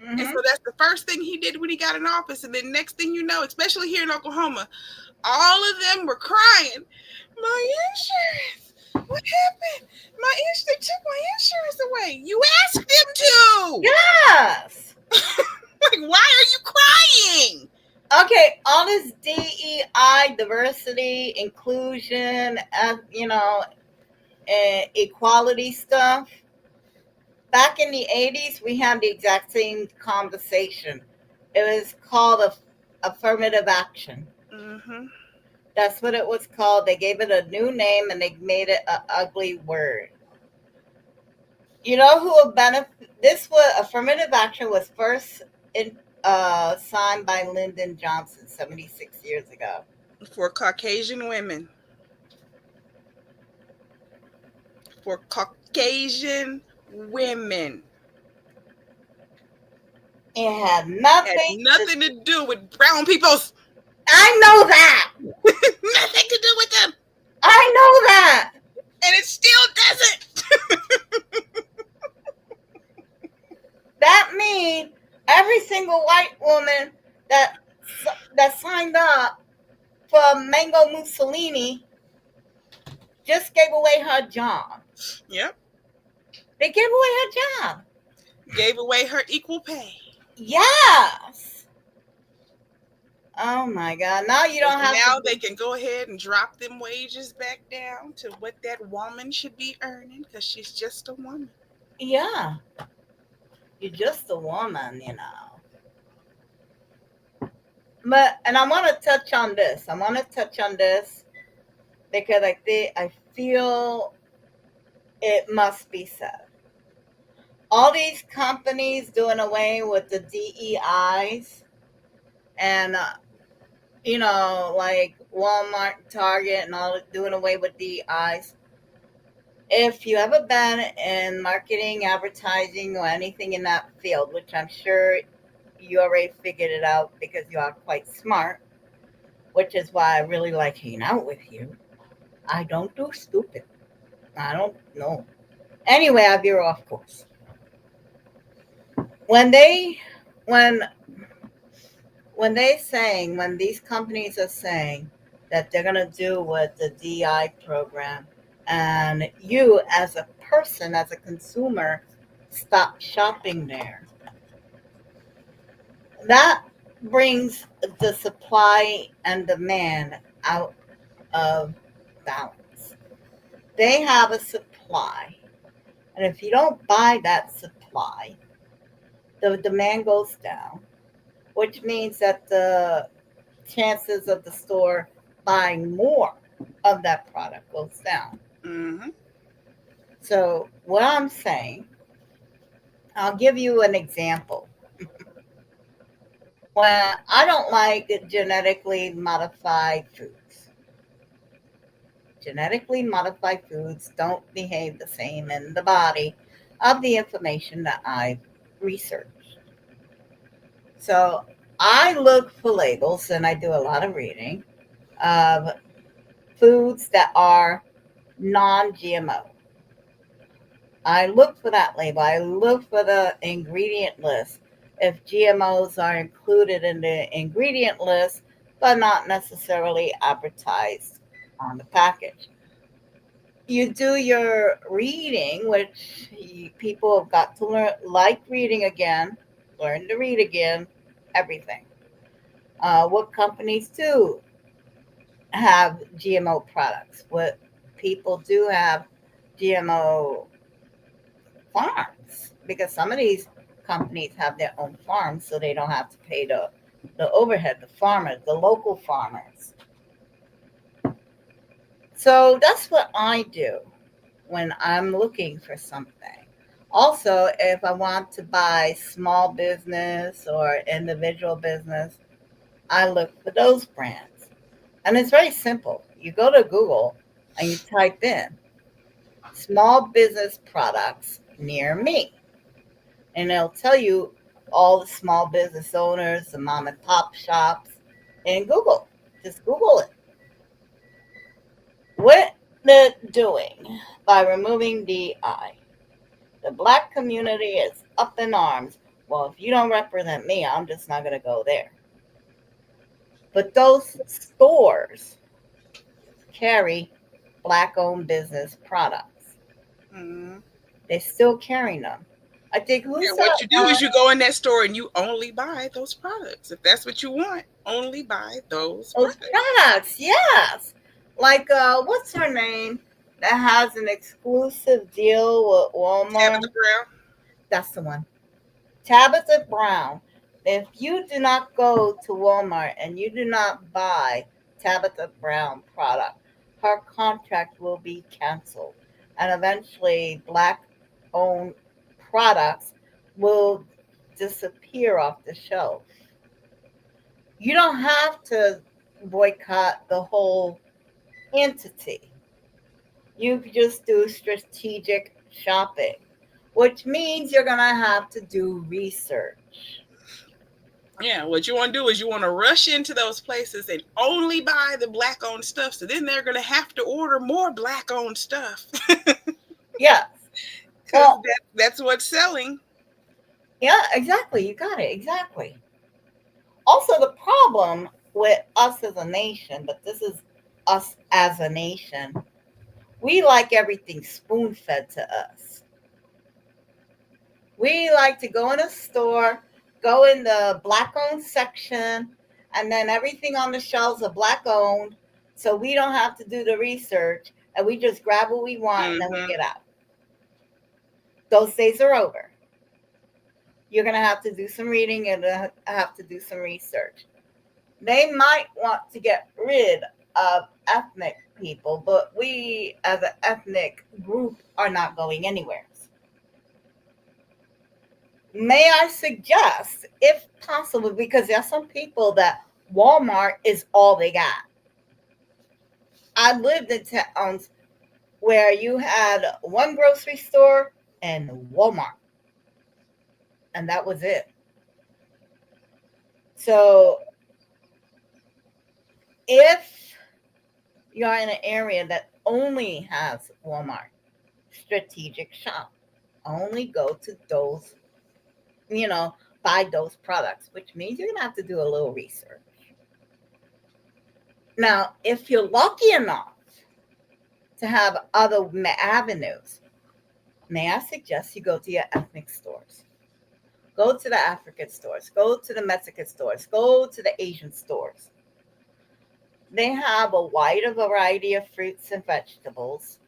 Mm-hmm. And so that's the first thing he did when he got in office. And then next thing you know, especially here in Oklahoma, all of them were crying, my insurance. What happened? They took my insurance away. You asked them to. Yes. Like, why are you crying? Okay, all this DEI, diversity, inclusion, equality stuff. Back in the 80s, we had the exact same conversation. It was called affirmative action. Mm-hmm. That's what it was called. They gave it a new name and they made it an ugly word. You know who will benefit? Affirmative action was first signed by Lyndon Johnson 76 years ago. For Caucasian women. For Caucasian women. It had nothing to do with brown people's. I know that. Nothing to do with them. I know that. And it still doesn't. That means every single white woman that signed up for Mango Mussolini just gave away her job. Yep. They gave away her job. Gave away her equal pay. Yes. Oh my God. Now you don't have now they can go ahead and drop them wages back down to what that woman should be earning because she's just a woman. Yeah. You're just a woman, you know. And I want to touch on this. Because I feel it must be said. All these companies doing away with the DEIs and, like Walmart, Target, and all doing away with DEIs. If you ever been in marketing, advertising, or anything in that field, which I'm sure you already figured it out because you are quite smart, which is why I really like hanging out with you. I don't do stupid. I don't know. Anyway, I veer off course. When these companies are saying that they're gonna do with the DI program, and you as a person, as a consumer, stop shopping there, that brings the supply and demand out of balance. They have a supply, and if you don't buy that supply, the demand goes down, which means that the chances of the store buying more of that product goes down. Mm-hmm. So what I'm saying, I'll give you an example. When I don't like genetically modified foods. Genetically modified foods don't behave the same in the body of the information that I've researched. So I look for labels, and I do a lot of reading of foods that are non-GMO. I look for that label. I look for the ingredient list. If GMOs are included in the ingredient list, but not necessarily advertised on the package. You do your reading, which people have got to learn, like reading again, learn to read again, everything. What companies do have GMO products? What people do have GMO farms? Because some of these companies have their own farms, so they don't have to pay the overhead, the farmers, the local farmers. So that's what I do when I'm looking for something. Also, if I want to buy small business or individual business, I look for those brands. And it's very simple. You go to Google and you type in small business products near me, and it'll tell you all the small business owners, the mom and pop shops in Google. Just Google it. What they're doing by removing DI, the black community is up in arms. Well, if you don't represent me, I'm just not going to go there. But those stores carry black owned business products. Mm-hmm. They're still carrying them. I think who's what you do is you go in that store and you only buy those products. If that's what you want, only buy those products. Yes. Like what's her name that has an exclusive deal with Walmart? Tabitha Brown. That's the one. Tabitha Brown. If you do not go to Walmart and you do not buy Tabitha Brown product, her contract will be canceled. And eventually black owned products will disappear off the shelf. You don't have to boycott the whole entity. You just do strategic shopping, which means you're going to have to do research. Yeah, what you want to do is you want to rush into those places and only buy the black owned stuff. So then they're going to have to order more black owned stuff. Yes. Well, that's what's selling. Yeah, exactly. You got it. Exactly. Also, the problem with us as a nation, but this is us as a nation, we like everything spoon fed to us. We like to go in a store, go in the black owned section, and then everything on the shelves are black owned. So we don't have to do the research and we just grab what we want and then we get out. Those days are over. You're going to have to do some reading and have to do some research. They might want to get rid of ethnic people, but we as an ethnic group are not going anywhere. May I suggest, if possible, because there are some people that Walmart is all they got. I lived in towns where you had one grocery store and Walmart, and that was it. So if you're in an area that only has Walmart, strategic shop, only go to those, buy those products, which means you're going to have to do a little research. Now, if you're lucky enough to have other avenues, may I suggest you go to your ethnic stores? Go to the African stores. Go to the Mexican stores. Go to the Asian stores. They have a wider variety of fruits and vegetables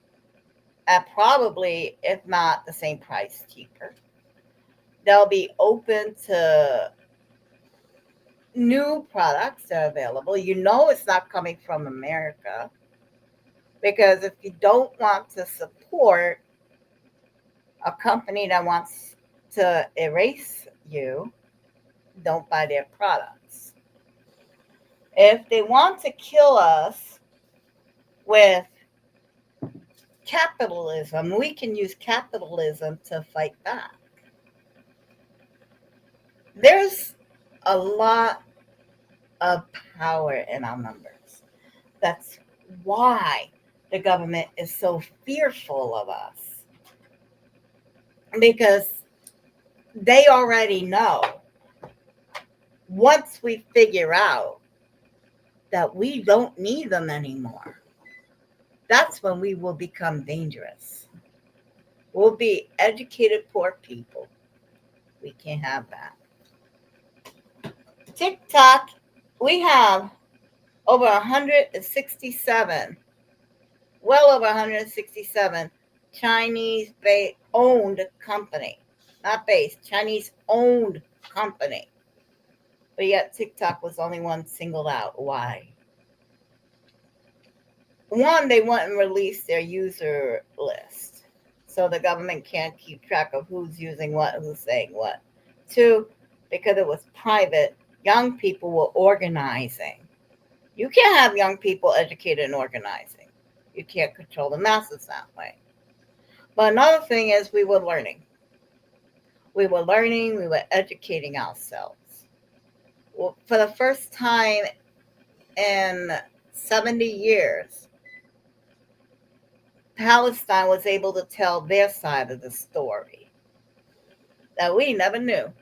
at probably, if not the same price, cheaper. They'll be open to new products that are available. You know it's not coming from America, because if you don't want to support a company that wants to erase you, don't buy their products. If they want to kill us with capitalism, we can use capitalism to fight back. There's a lot of power in our numbers. That's why the government is so fearful of us, because they already know once we figure out that we don't need them anymore, that's when we will become dangerous. We'll be educated poor people. We can't have that. TikTok, we have over 167, well over 167 Chinese owned company, not based, Chinese owned company. But yet TikTok was only one singled out. Why? one, they wouldn't release their user list. So the government can't keep track of who's using what, who's saying what. Two, because it was private, young people were organizing. You can't have young people educated and organizing. You can't control the masses that way. But another thing is we were learning. We were learning, we were educating ourselves. Well, for the first time in 70 years, Palestine was able to tell their side of the story that we never knew.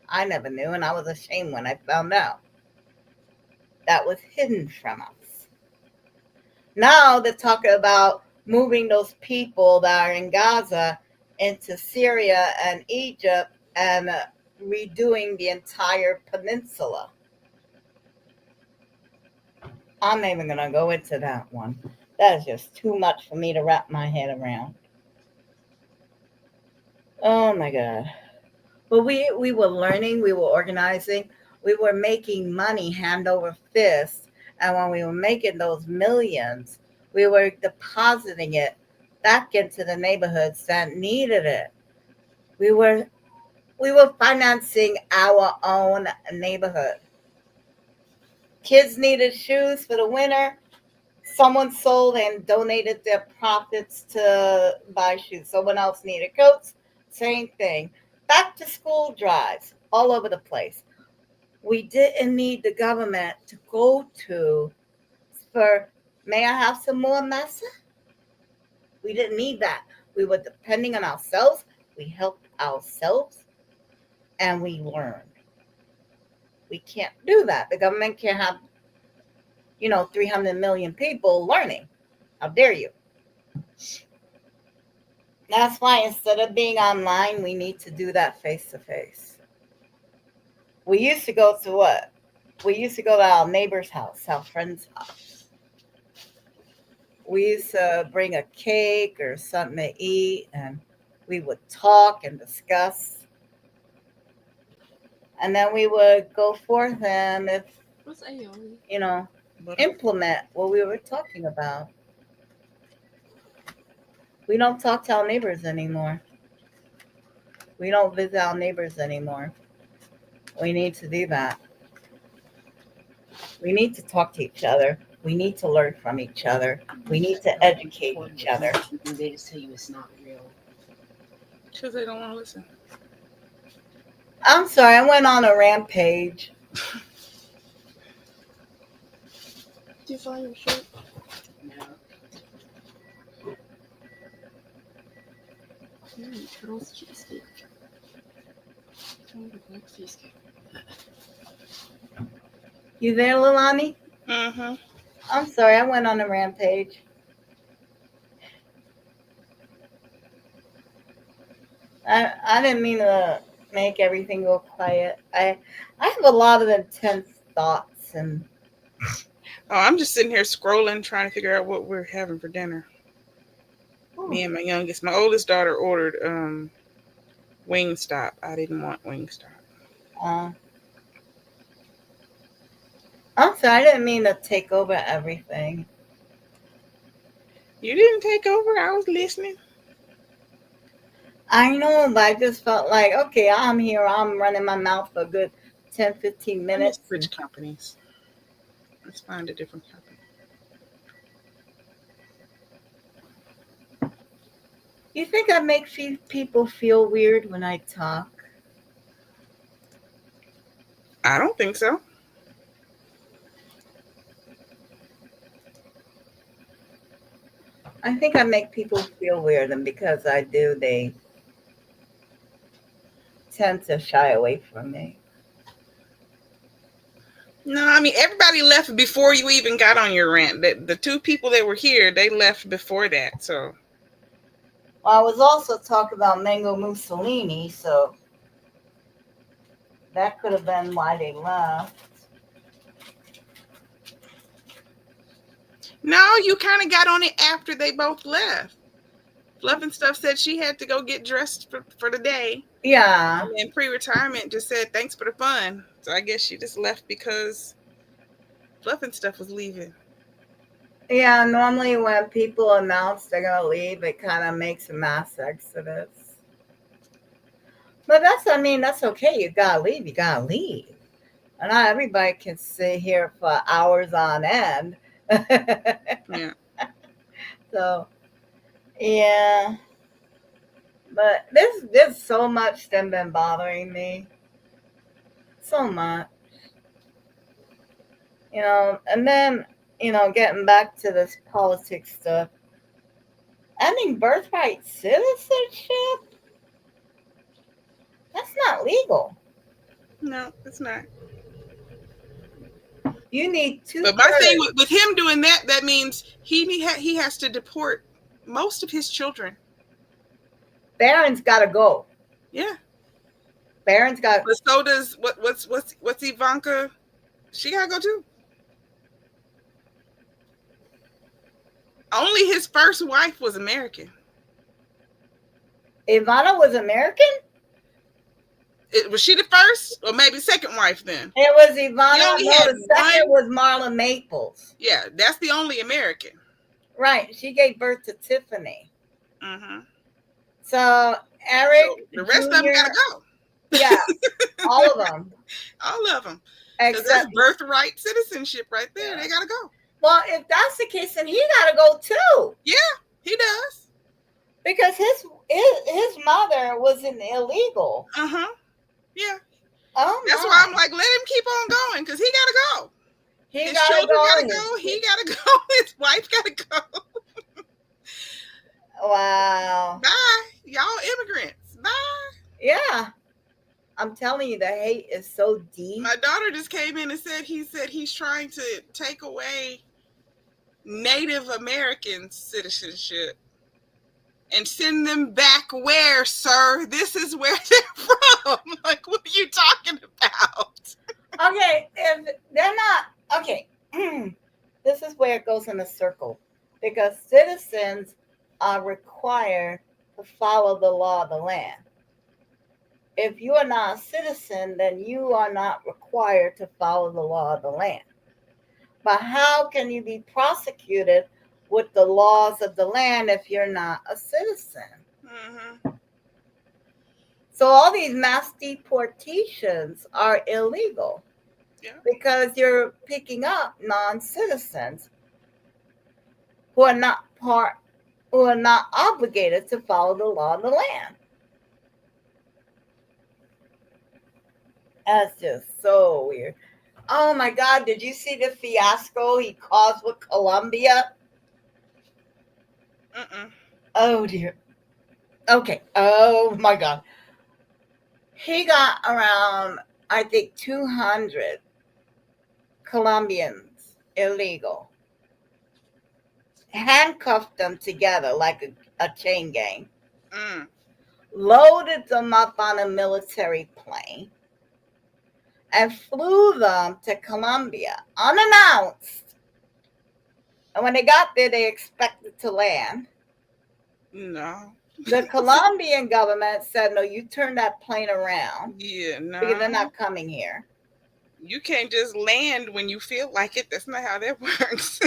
I never knew, and I was ashamed when I found out. That was hidden from us. Now they're talking about moving those people that are in Gaza into Syria and Egypt and redoing the entire peninsula. I'm not even going to go into that one. That is just too much for me to wrap my head around. Oh my God. But we were learning, we were organizing, we were making money hand over fist. And when we were making those millions, we were depositing it back into the neighborhoods that needed it. We were financing our own neighborhood. Kids needed shoes for the winter. Someone sold and donated their profits to buy shoes. Someone else needed coats. Same thing. Back to school drives all over the place. We didn't need the government to go to for, may I have some more massa? We didn't need that. We were depending on ourselves. We helped ourselves and we learned. We can't do that. The government can't have 300 million people learning. How dare you? That's why instead of being online, we need to do that face to face. We used to go to what? We used to go to our neighbor's house, our friend's house. We used to bring a cake or something to eat, and we would talk and discuss. And then we would go forth and implement what we were talking about. We don't talk to our neighbors anymore. We don't visit our neighbors anymore. We need to do that. We need to talk to each other. We need to learn from each other. We need to educate each other. They just tell you it's not real. Because they don't want to listen. I'm sorry, I went on a rampage. Do you find your shirt? No. Cheesecake. You there, Lilani? Mm-hmm. I'm sorry, I went on a rampage. I didn't mean to make everything go quiet. I have a lot of intense thoughts and. Oh, I'm just sitting here scrolling, trying to figure out what we're having for dinner. Me and my oldest daughter ordered Wingstop. I didn't want Wingstop. I'm sorry, I didn't mean to take over everything. You didn't take over. I was listening. I know, but I just felt like, okay, I'm here. I'm running my mouth for a good 10, 15 minutes. Switch companies. Let's find a different company. You think I make people feel weird when I talk? I don't think so. I think I make people feel weird, and because I do, they tend to shy away from me. No, I mean, everybody left before you even got on your rant. The two people that were here, they left before that, so. Well, I was also talking about Mango Mussolini, so that could have been why they left. No, you kind of got on it after they both left. Fluff and Stuff said she had to go get dressed for the day. Yeah. And pre-retirement just said, thanks for the fun. So I guess she just left because Fluff and Stuff was leaving. Yeah, normally when people announce they're going to leave, it kind of makes a mass exodus. But that's okay. You got to leave. You got to leave. And not everybody can sit here for hours on end. Yeah. So, yeah. But there's so much that's been bothering me. So much. And then, getting back to this politics stuff, ending birthright citizenship, that's not legal. No, it's not. You need two. But my thing with him doing that means he has to deport most of his children. Barron's got to go. Yeah. Barron's got. But so does what's Ivanka? She gotta go too. Only his first wife was American. Ivana was American? Was she the first or maybe second wife then? It was Ivana. No, the second was Marla Maples. Yeah, that's the only American. Right. She gave birth to Tiffany. Mm-hmm. So Eric. So the rest Jr., of them gotta go. Yeah. All of them. All of them. Because that's birthright citizenship right there. Yeah. They gotta go. Well, if that's the case, then he got to go too. Yeah, he does. Because his mother was an illegal. Uh-huh. Yeah. Oh, that's why I'm like, let him keep on going because he got to go. His children got to go. He got to go. His wife got to go. Wow. Bye. Y'all immigrants. Bye. Yeah. I'm telling you, the hate is so deep. My daughter just came in and said he's trying to take away Native American citizenship and send them back where, sir? This is where they're from. Like, what are you talking about? Okay, if they're not, okay, this is where it goes in a circle. Because citizens are required to follow the law of the land. If you are not a citizen, then you are not required to follow the law of the land. But how can you be prosecuted with the laws of the land if you're not a citizen? Mm-hmm. So all these mass deportations are illegal. Yeah. Because you're picking up non-citizens who are not obligated to follow the law of the land. That's just so weird. Oh my God, did you see the fiasco he caused with Colombia? Oh dear. Okay. Oh my God. He got around, I think, 200 Colombians illegal. Handcuffed them together like a chain gang. Loaded them up on a military plane. And flew them to Colombia unannounced. And when they got there, they expected to land. No. The Colombian government said, no, you turn that plane around. Yeah, no. Because they're not coming here. You can't just land when you feel like it. That's not how that works.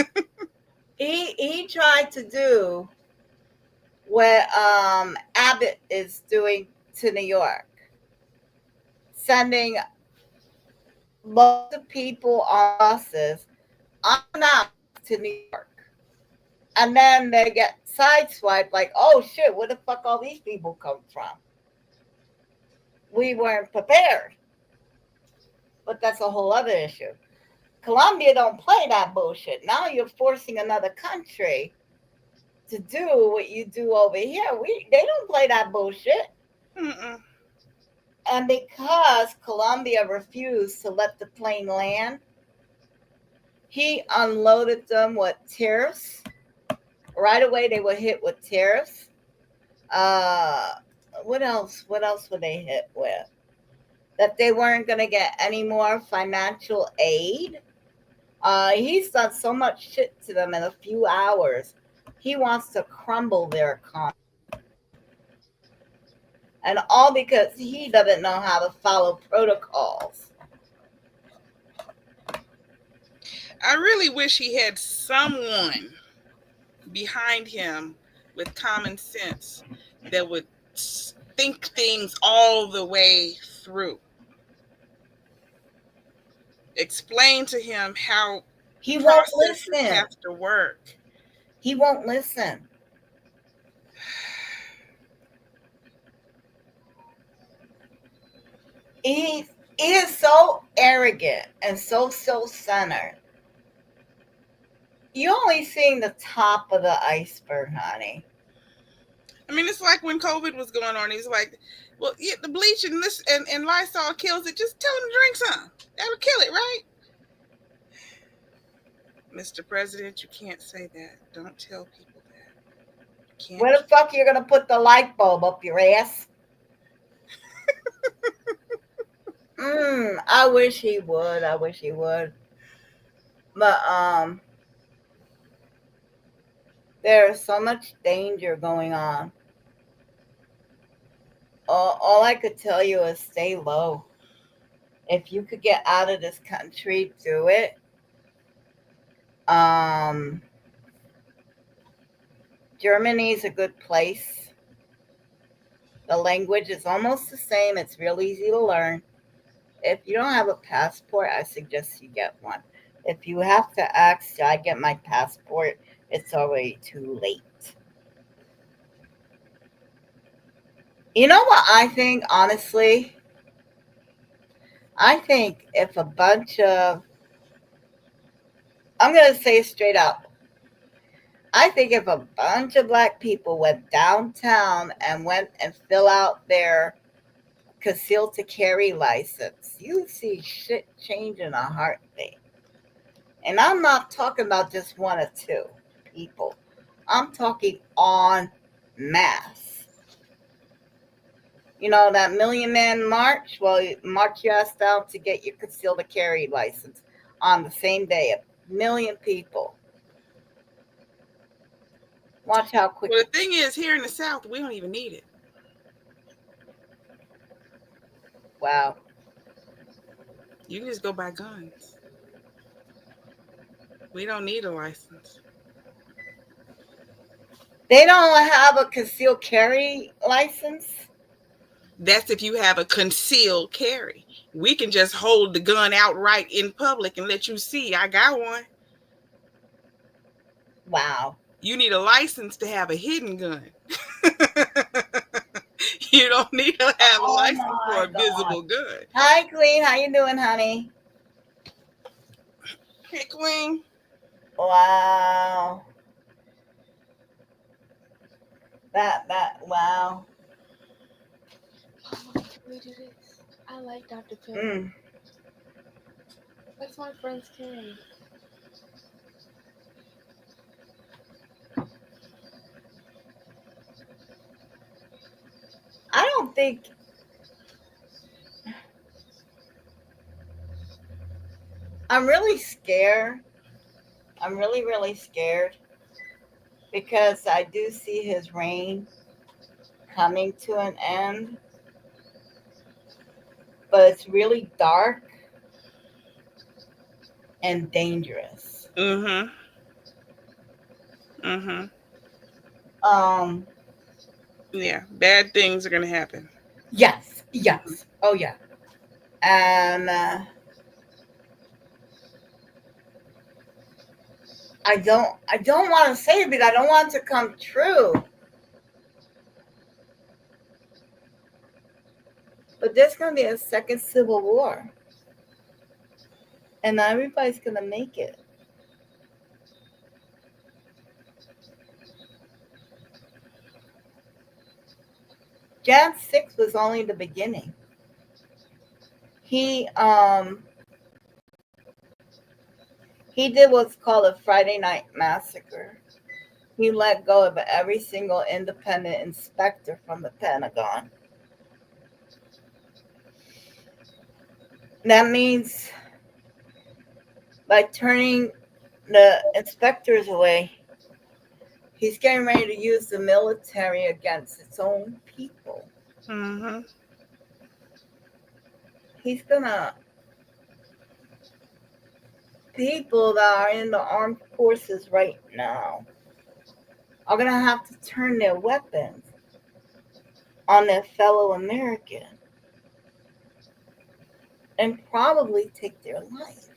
He tried to do what Abbott is doing to New York. Sending lots of people on buses unannounced to New York. And then they get sideswiped like, oh shit, where the fuck all these people come from? We weren't prepared. But that's a whole other issue. Colombia don't play that bullshit. Now you're forcing another country to do what you do over here. They don't play that bullshit. Mm-mm. And because Colombia refused to let the plane land, he unloaded them with tariffs. Right away, they were hit with tariffs. What else? What else were they hit with? That they weren't going to get any more financial aid. He's done so much shit to them in a few hours. He wants to crumble their economy. And all because he doesn't know how to follow protocols. I really wish he had someone behind him with common sense that would think things all the way through. Explain to him how he won't processes listen. have to work. He won't listen. He is so arrogant and so self-centered. You only seeing the top of the iceberg, honey. I mean, it's like when COVID was going on. He's like, "Well, yeah, the bleach and this and Lysol kills it. Just tell him to drink some. That'll kill it, right?" Mr. President, you can't say that. Don't tell people that. You can't. Where the fuck are you gonna put the light bulb up your ass? I wish he would. I wish he would. But there's so much danger going on. All I could tell you is stay low. If you could get out of this country, do it. Germany's a good place. The language is almost the same. It's real easy to learn. If you don't have a passport, I suggest you get one. If you have to ask, should I get my passport? It's already too late. You know what I think, honestly? I think if a bunch of, I'm going to say it straight up, I think if a bunch of black people went downtown and went and fill out their concealed to carry license, you see shit change in a heartbeat. And I'm not talking about just one or two people. I'm talking en masse. You know, that Million Man March? Well, you march your ass down to get your concealed to carry license on the same day. 1 million people. Watch how quick. Well, the thing is, here in the South, we don't even need it. Wow. You can just go buy guns. We don't need a license. They don't have a concealed carry license? That's if you have a concealed carry. We can just hold the gun outright in public and let you see I got one. Wow. You need a license to have a hidden gun. You don't need to have a license for a visible gun. Hi, Queen. How you doing, honey? Hey, Queen. Wow. Wow. Can we do this? I like Dr. Pimple. That's my friend's kid. I don't think. I'm really scared. I'm really, really scared because I do see his reign coming to an end. But it's really dark and dangerous. Mm-hmm. Yeah, bad things are gonna happen. Yes. Oh yeah. And I don't want to say it because I don't want it to come true. But there's going to be a second civil war. And not everybody's going to make it. Jan 6 was only the beginning. He did what's called a Friday Night Massacre. He let go of every single independent inspector from the Pentagon. That means by turning the inspectors away, he's getting ready to use the military against its own people. Mm-hmm. He's gonna people that are in the armed forces right now are going to have to turn their weapons on their fellow American and probably take their life.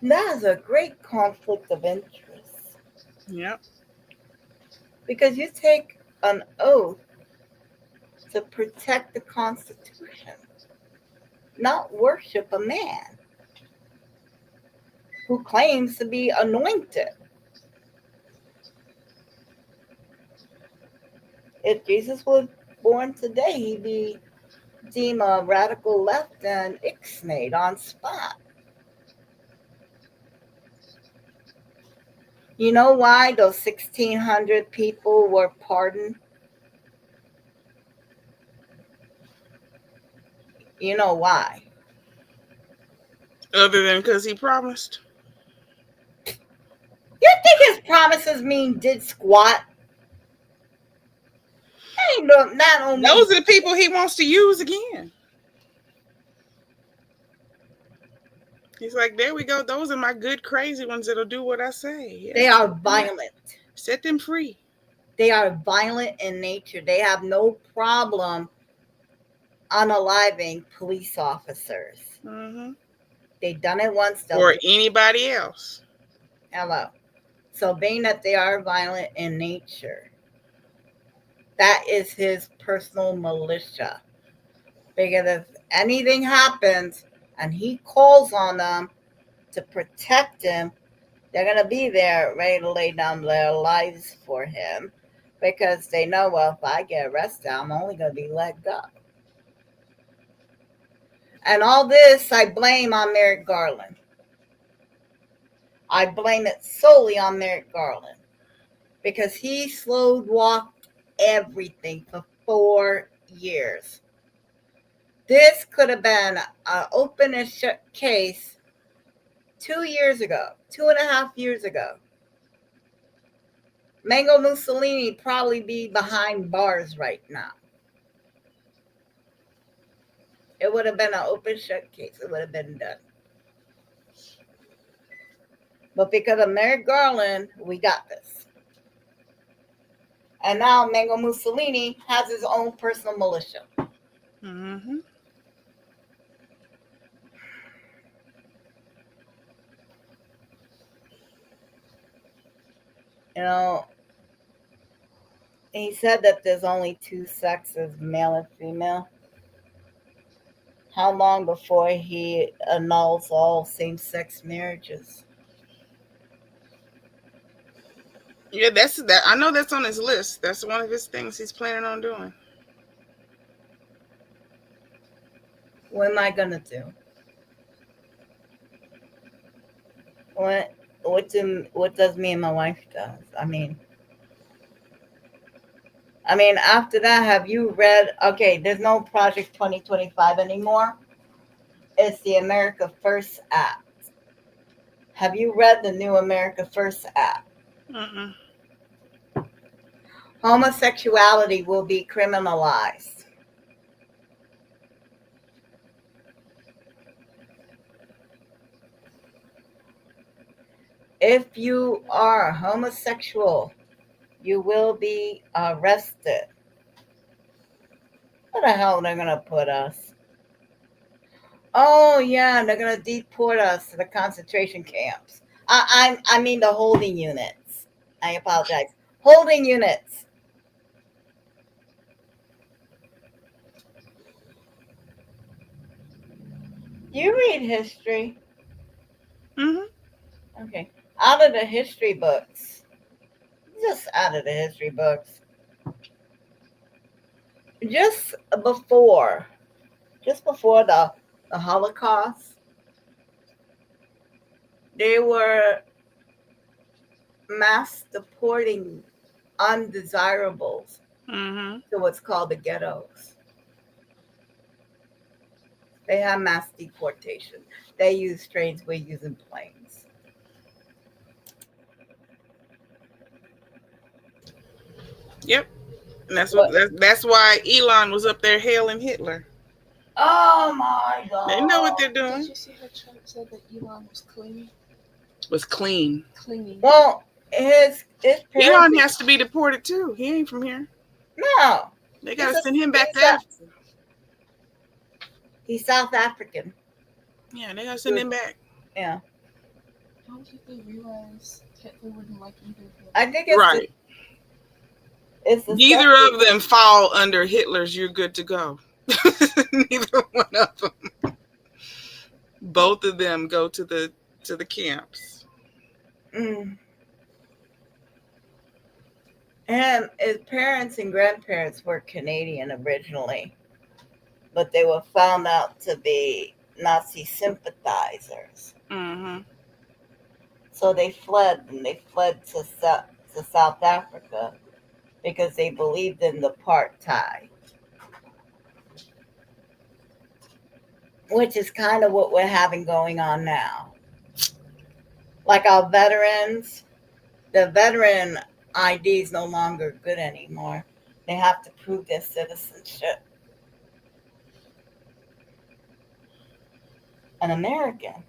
That is a great conflict of interest. Yep. Because you take an oath to protect the Constitution, not worship a man who claims to be anointed. If Jesus was born today, he'd be deemed a radical left and ixnayed on spot. You know why those 1,600 people were pardoned? You know why? Other than because he promised. You think his promises mean did squat? Ain't not only Those are the people he wants to use again. He's like, there we go. Those are my good crazy ones that'll do what I say. Yeah. They are violent. Set them free. They are violent in nature. They have no problem unaliving police officers. Mm-hmm. They've done it once. Or anybody else. Hello. So being that they are violent in nature, that is his personal militia. Because if anything happens and he calls on them to protect him, they're going to be there ready to lay down their lives for him because they know, well, if I get arrested, I'm only going to be let go. And all this I blame on Merrick Garland. I blame it solely on Merrick Garland because he slowed walked everything for 4 years. This could have been an open and shut case 2 years ago, 2.5 years ago. Mango Mussolini probably be behind bars right now. It would have been an open shut case. It would have been done. But because of Merrick Garland, we got this. And now Mango Mussolini has his own personal militia. Mm-hmm. You know, he said that there's only two sexes, male and female. How long before he annuls all same-sex marriages? Yeah, that's that. I know that's on his list. That's one of his things he's planning on doing. What am I gonna do? What does me and my wife does? I mean, after that, have you read? Okay, there's no Project 2025 anymore. It's the America First Act. Have you read the new America First Act? Mm-mm. Homosexuality will be criminalized. If you are homosexual, you will be arrested. Where the hell are they going to put us? Oh, yeah, they're going to deport us to the concentration camps. I mean the holding units. I apologize. Holding units. You read history. Mm-hmm. Okay. Out of the history books. Just out of the history books. Just before the Holocaust, they were mass deporting undesirables Mm-hmm. to what's called the ghettos. They have mass deportation. They use trains, we're using planes. Yep. And that's why Elon was up there hailing Hitler. Oh my God. They know what they're doing. Did you see how Trump said that Elon was clean? Was clean. Cleaning. Well, his parents. Elon has to be deported too. He ain't from here. No. They gotta send him back to Africa. He's South African. Yeah, they gotta send him back. Yeah. I don't think they realize Hitler wouldn't like either of them. I think it's right. Neither of them fall under Hitler's "you're good to go." Neither one of them. Both of them go to the camps. Mm. And his parents and grandparents were Canadian originally, but they were found out to be Nazi sympathizers. Mm-hmm. So they fled, and they fled to South Africa because they believed in the apartheid, which is kind of what we're having going on now. Like our veterans, the veteran ID is no longer good anymore. They have to prove their citizenship. An American.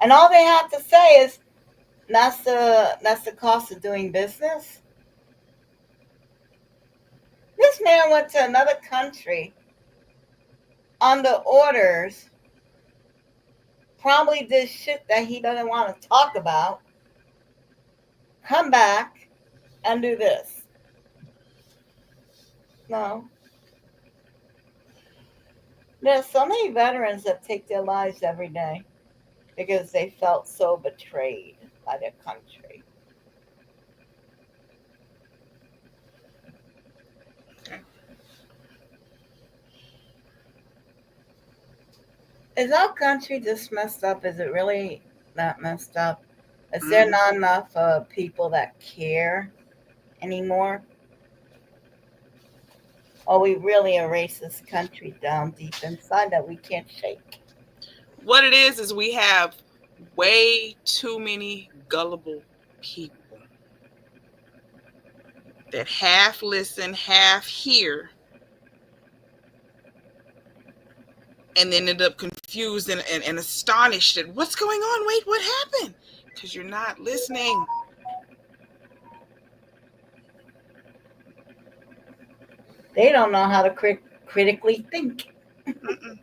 And all they have to say is, that's the cost of doing business. This man went to another country under orders, probably did shit that he doesn't want to talk about, come back and do this. No. There's so many veterans that take their lives every day because they felt so betrayed by their country. Okay. Is our country just messed up? Is it really that messed up? Is there not enough people that care anymore? Or we really erase this country down deep inside that we can't shake? What it is we have way too many gullible people that half listen, half hear, and then end up confused and astonished at what's going on. Wait, what happened? Because you're not listening. They don't know how to critically think. Mm-mm.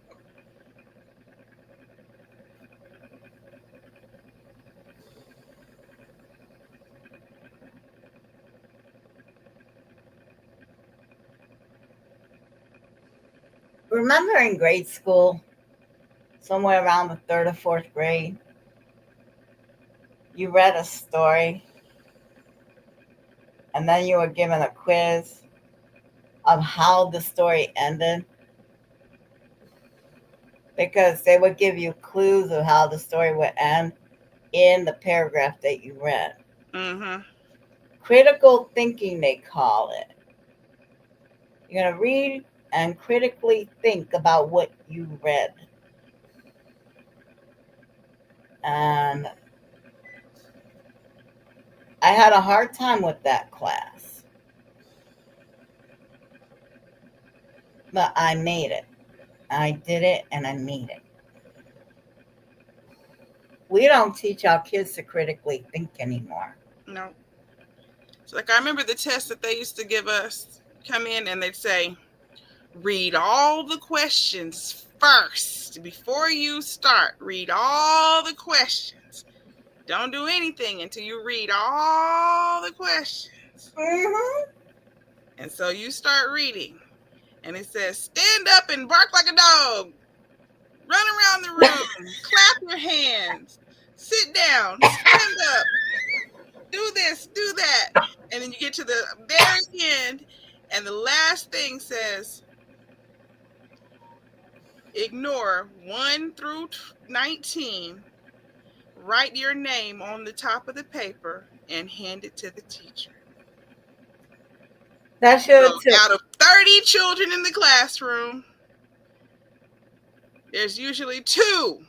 Remember in grade school, somewhere around the 3rd or 4th grade, you read a story and then you were given a quiz of how the story ended? Because they would give you clues of how the story would end in the paragraph that you read. Mm-hmm. Critical thinking, they call it. You're going to read and critically think about what you read. And I had a hard time with that class. But I made it. I did it and I made it. We don't teach our kids to critically think anymore. No. It's like I remember the test that they used to give us. Come in and they'd say, read all the questions first before you start. Read all the questions. Don't do anything until you read all the questions. Mm-hmm. And so you start reading. And it says, stand up and bark like a dog. Run around the room. Clap your hands. Sit down. Stand up. Do this. Do that. And then you get to the very end. And the last thing says, ignore 1 through 19. Write your name on the top of the paper and hand it to the teacher. That's your so out of 30 children in the classroom, there's usually 2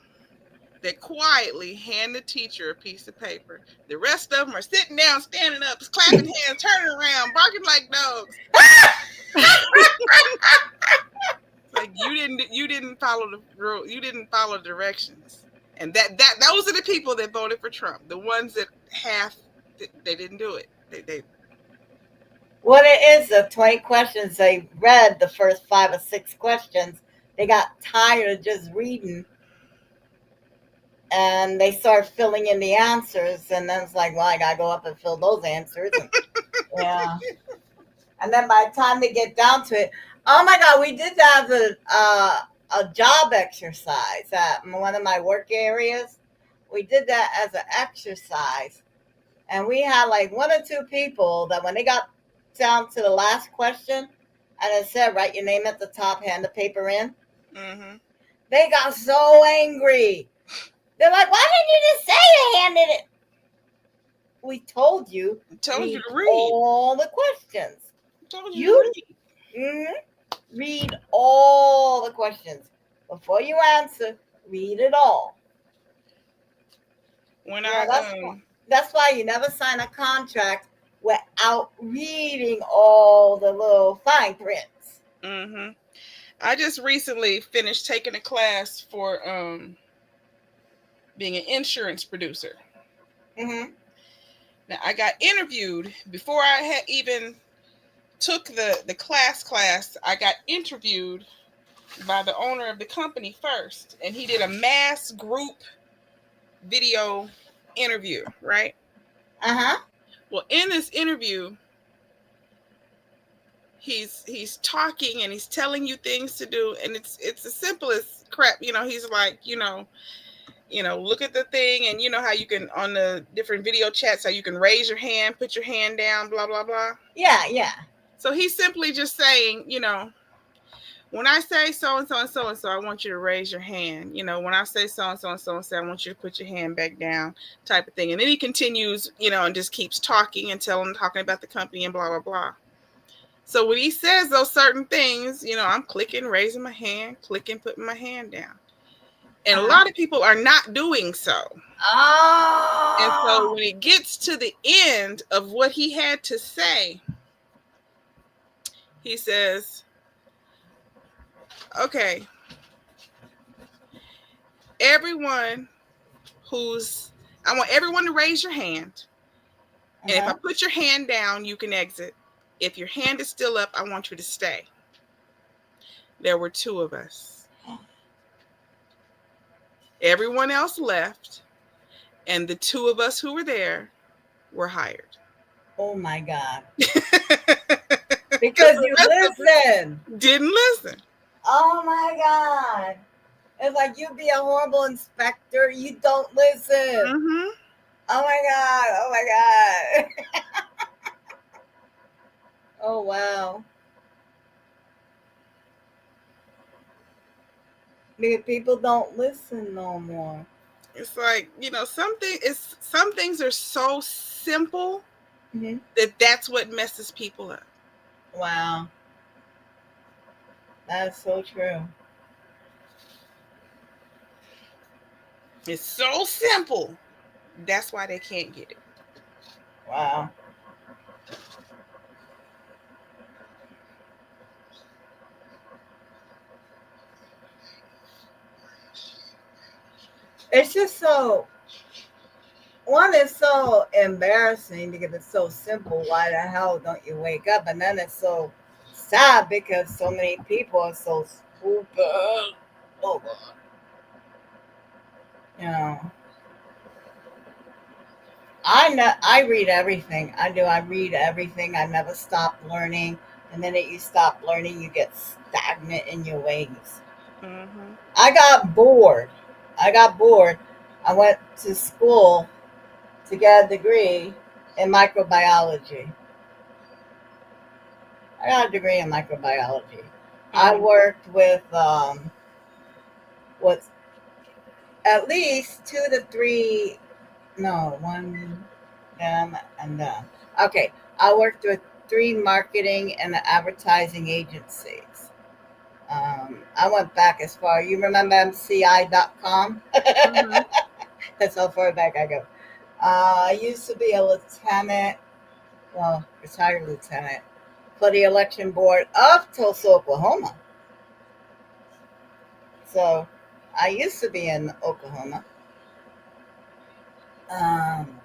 that quietly hand the teacher a piece of paper. The rest of them are sitting down, standing up, clapping hands, turning around, barking like dogs. Like, you didn't follow the rule. You didn't follow directions, and those are the people that voted for Trump. The ones that they didn't do it. They What it is, the 20 questions, they read the first 5 or 6 questions. They got tired of just reading, and they started filling in the answers. And then it's like, well, I gotta go up and fill those answers. And, yeah. And then by the time they get down to it, oh my God, we did have a job exercise at one of my work areas. We did that as an exercise. And we had like 1 or 2 people that when they got down to the last question and it said, write your name at the top, hand the paper in. Mm-hmm. They got so angry. They're like, why didn't you just say you handed it? We told you. Told you to read all the questions. Told you to read. Read all the questions. Before you answer, read it all. That's why you never sign a contract without reading all the little fine prints. Mm-hmm. I just recently finished taking a class for being an insurance producer. Mm-hmm. Now, I got interviewed before I had even took the class. I got interviewed by the owner of the company first, and he did a mass group video interview, right? Uh-huh. Well, in this interview, he's talking and he's telling you things to do, and it's the simplest crap. He's like, look at the thing, and you know how you can on the different video chats, how you can raise your hand, put your hand down, blah blah blah. Yeah. So he's simply just saying, when I say so and so and so and so, I want you to raise your hand. When I say so and so and so and so, I want you to put your hand back down, type of thing. And then he continues, and just keeps talking talking about the company and blah blah blah. So when he says those certain things, I'm clicking, raising my hand, clicking, putting my hand down. And a lot of people are not doing so. Oh. And so when it gets to the end of what he had to say, he says, okay, I want everyone to raise your hand. And if I put your hand down, you can exit. If your hand is still up, I want you to stay. There were 2 of us. Everyone else left, and the 2 of us who were there were hired. Oh my God. Because you didn't listen. Oh my God. It's like you'd be a horrible inspector. You don't listen. Mm-hmm. Oh my God. Oh wow. People don't listen no more. It's like, some things are so simple Mm-hmm. that's what messes people up. Wow. That's so true. It's so simple. That's why they can't get it. Wow. It's just so, one is so embarrassing because it's so simple. Why the hell don't you wake up? And then it's so sad because so many people are so stupid. Oh God. I read everything. I do. I read everything. I never stop learning. The minute you stop learning, you get stagnant in your ways. Mm-hmm. I got bored. I went to school to get a degree in microbiology. I got a degree in microbiology. Mm-hmm. I worked with what's at least 2 to 3, no, 1 them and them. Okay, I worked with 3 marketing and advertising agencies. I went back as far. You remember MCI.com? Mm-hmm. That's how far back I go. I used to be a lieutenant, retired lieutenant, for the election board of Tulsa, Oklahoma. So I used to be in Oklahoma. Um,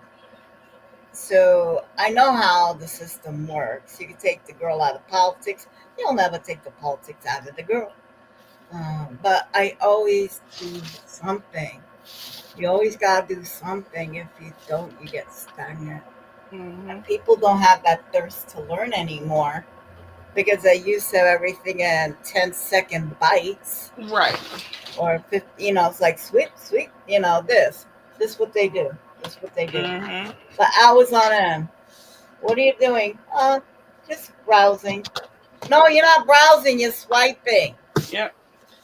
so I know how the system works. You can take the girl out of politics. You'll never take the politics out of the girl. But I always do something. You always gotta do something. If you don't, you get stagnant. And people don't have that thirst to learn anymore because they used to have everything in 10-second bites Right. or 50, it's like sweet, sweet, this. This is what they do. This is what they do. But hours on end. What are you doing? Just browsing. No, you're not browsing, you're swiping. Yep.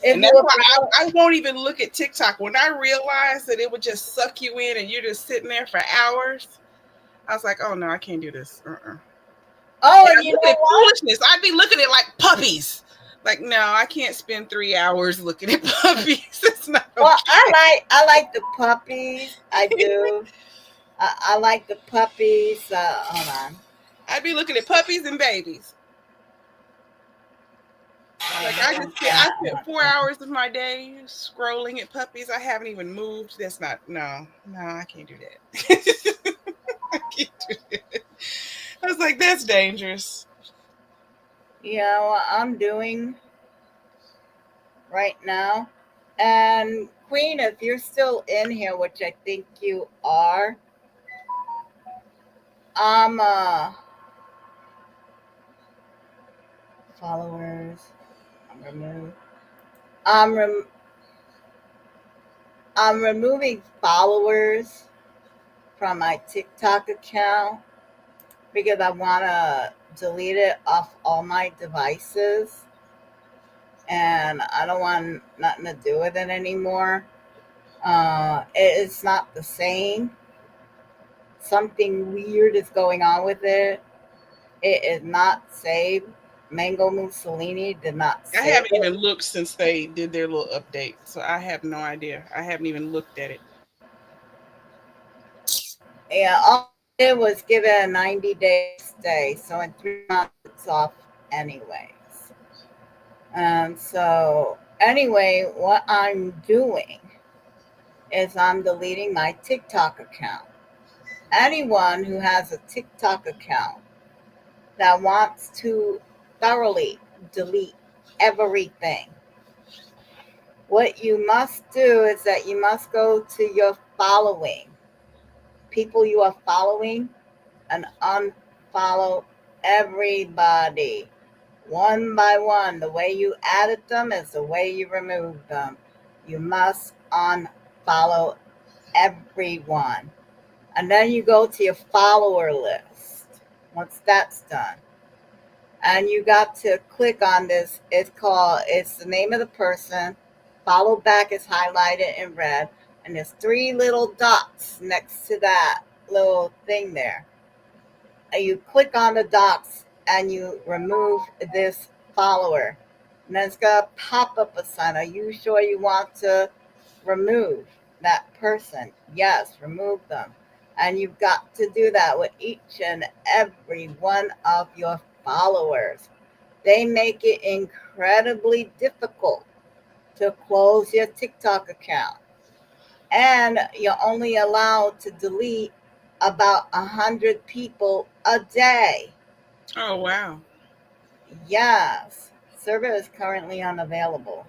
If and that's why I won't even look at TikTok. When I realized that it would just suck you in and you're just sitting there for hours, I was like, oh no, I can't do this. Oh, and you know what? Foolishness. I'd be looking at like puppies. Like, no, I can't spend 3 hours looking at puppies. It's not okay. Well, I like the puppies. I do. I like the puppies. Hold on. I'd be looking at puppies and babies. Like I spent 4 hours of my day scrolling at puppies. I haven't even moved. That's not no, I can't do that. I can't do that. I was like, that's dangerous. Yeah, what I'm doing right now. And Queen, if you're still in here, which I think you are, I'm followers. I'm removed. I'm removing followers from my TikTok account because I want to delete it off all my devices. And I don't want nothing to do with it anymore. It's not the same. Something weird is going on with it. It is not saved. Mango Mussolini did not save I haven't even looked since they did their little update, so I have no idea. I haven't even looked at it. Yeah, all it was given a 90-day stay, so in 3 months it's off anyways. So anyway, what I'm doing is I'm deleting my TikTok account. Anyone who has a TikTok account that wants to thoroughly delete everything, what you must do is that you must go to your following, people you are following, and unfollow everybody one by one. The way you added them is the way you removed them. You must unfollow everyone. And then you go to your follower list once that's done. And you got to click on this. It's the name of the person. Follow back is highlighted in red. And there's 3 little dots next to that little thing there. And you click on the dots and you remove this follower. And then it's going to pop up a sign. Are you sure you want to remove that person? Yes, remove them. And you've got to do that with each and every one of your followers. They make it incredibly difficult to close your TikTok account. And you're only allowed to delete about 100 people a day. Oh, wow. Yes. Server is currently unavailable.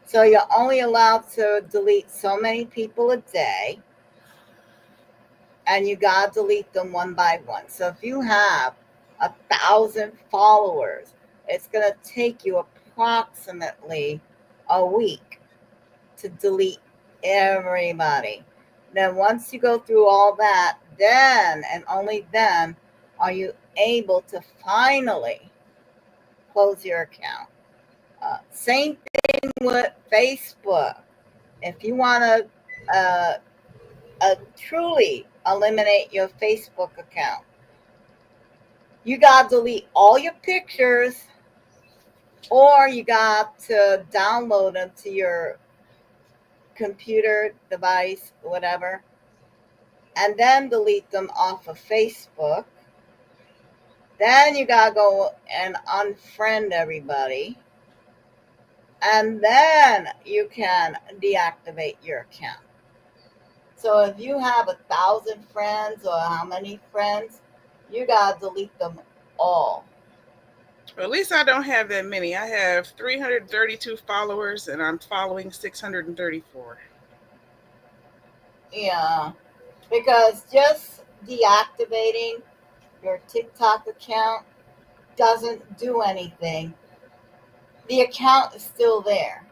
So you're only allowed to delete so many people a day. And you gotta delete them one by one. So if you have 1,000 followers, it's gonna take you approximately a week to delete everybody. Then once you go through all that, then and only then are you able to finally close your account. Same thing with Facebook. If you want to truly eliminate your Facebook account, you got to delete all your pictures, or you got to download them to your computer device, whatever, and then delete them off of Facebook. Then you gotta go and unfriend everybody. And then you can deactivate your account. So if you have 1,000 friends or how many friends, you gotta delete them all. Well, at least I don't have that many. I have 332 followers and I'm following 634. Yeah, because just deactivating your TikTok account doesn't do anything. The account is still there.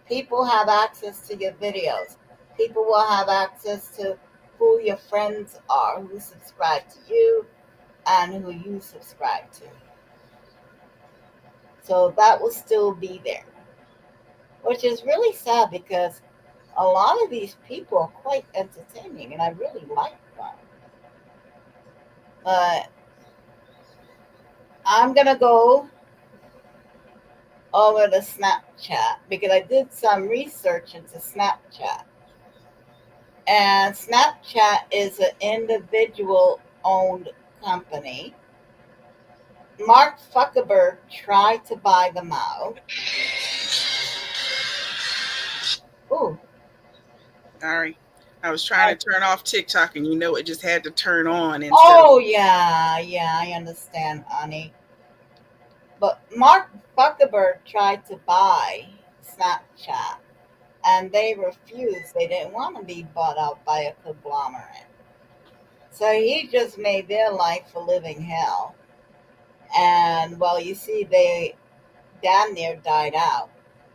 People have access to your videos. People will have access to who your friends are, who subscribe to you, and who you subscribe to. So that will still be there, which is really sad because a lot of these people are quite entertaining and I really like them. But I'm going to go over to Snapchat because I did some research into Snapchat. And Snapchat is an individual owned company. Mark Zuckerberg tried to buy them out. Ooh. Sorry. I was trying to turn off TikTok and it just had to turn on. Oh, yeah, I understand, honey. But Mark Zuckerberg tried to buy Snapchat and they refused. They didn't want to be bought out by a conglomerate. So he just made their life a living hell. And, well, you see, they damn near died out.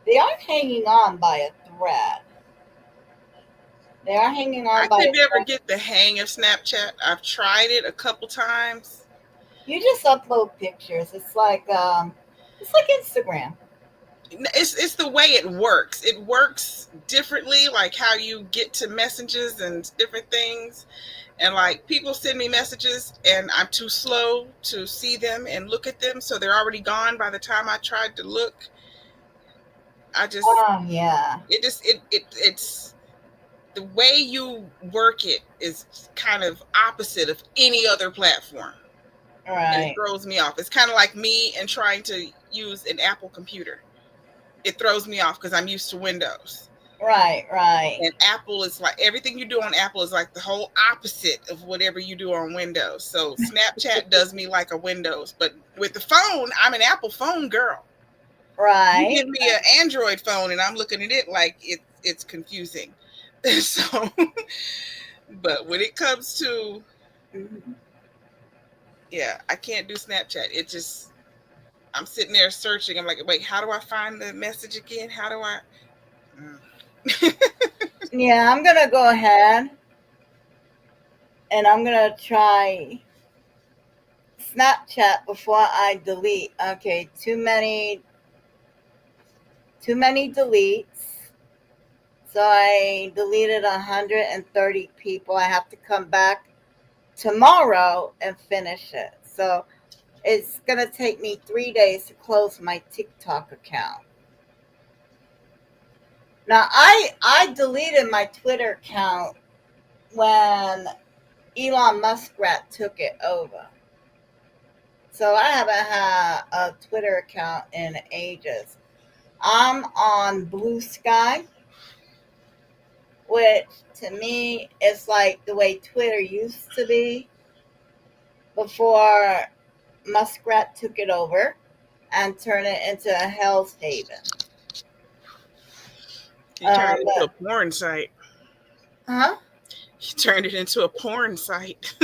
They aren't hanging on by a thread. They are hanging on by a thread. I could never get the hang of Snapchat. I've tried it a couple times. You just upload pictures. It's like Instagram. It's the way it works. It works differently, like how you get to messages and different things. And like people send me messages and I'm too slow to see them and look at them. So they're already gone by the time I tried to look. Yeah. It's the way you work it is kind of opposite of any other platform. Right. And it throws me off. It's kind of like me and trying to use an Apple computer. It throws me off because I'm used to Windows. Right. And Apple is like, everything you do on Apple is like the whole opposite of whatever you do on Windows. So Snapchat does me like a Windows, but with the phone, I'm an Apple phone girl. Right. You give me an Android phone and I'm looking at it like it's confusing. So, but when it comes to, yeah, I can't do Snapchat. It just, I'm sitting there searching. I'm like, wait, how do I find the message again? How do I? Yeah, I'm going to go ahead and I'm going to try Snapchat before I delete. Okay, too many deletes. So I deleted 130 people. I have to come back tomorrow and finish it. So it's going to take me 3 days to close my TikTok account. Now, I deleted my Twitter account when Elon Muskrat took it over. So I haven't had a Twitter account in ages. I'm on Blue Sky, which to me is like the way Twitter used to be before Muskrat took it over and turned it into a hell's haven. You turned it into a porn site. Huh? You turned it into a porn site.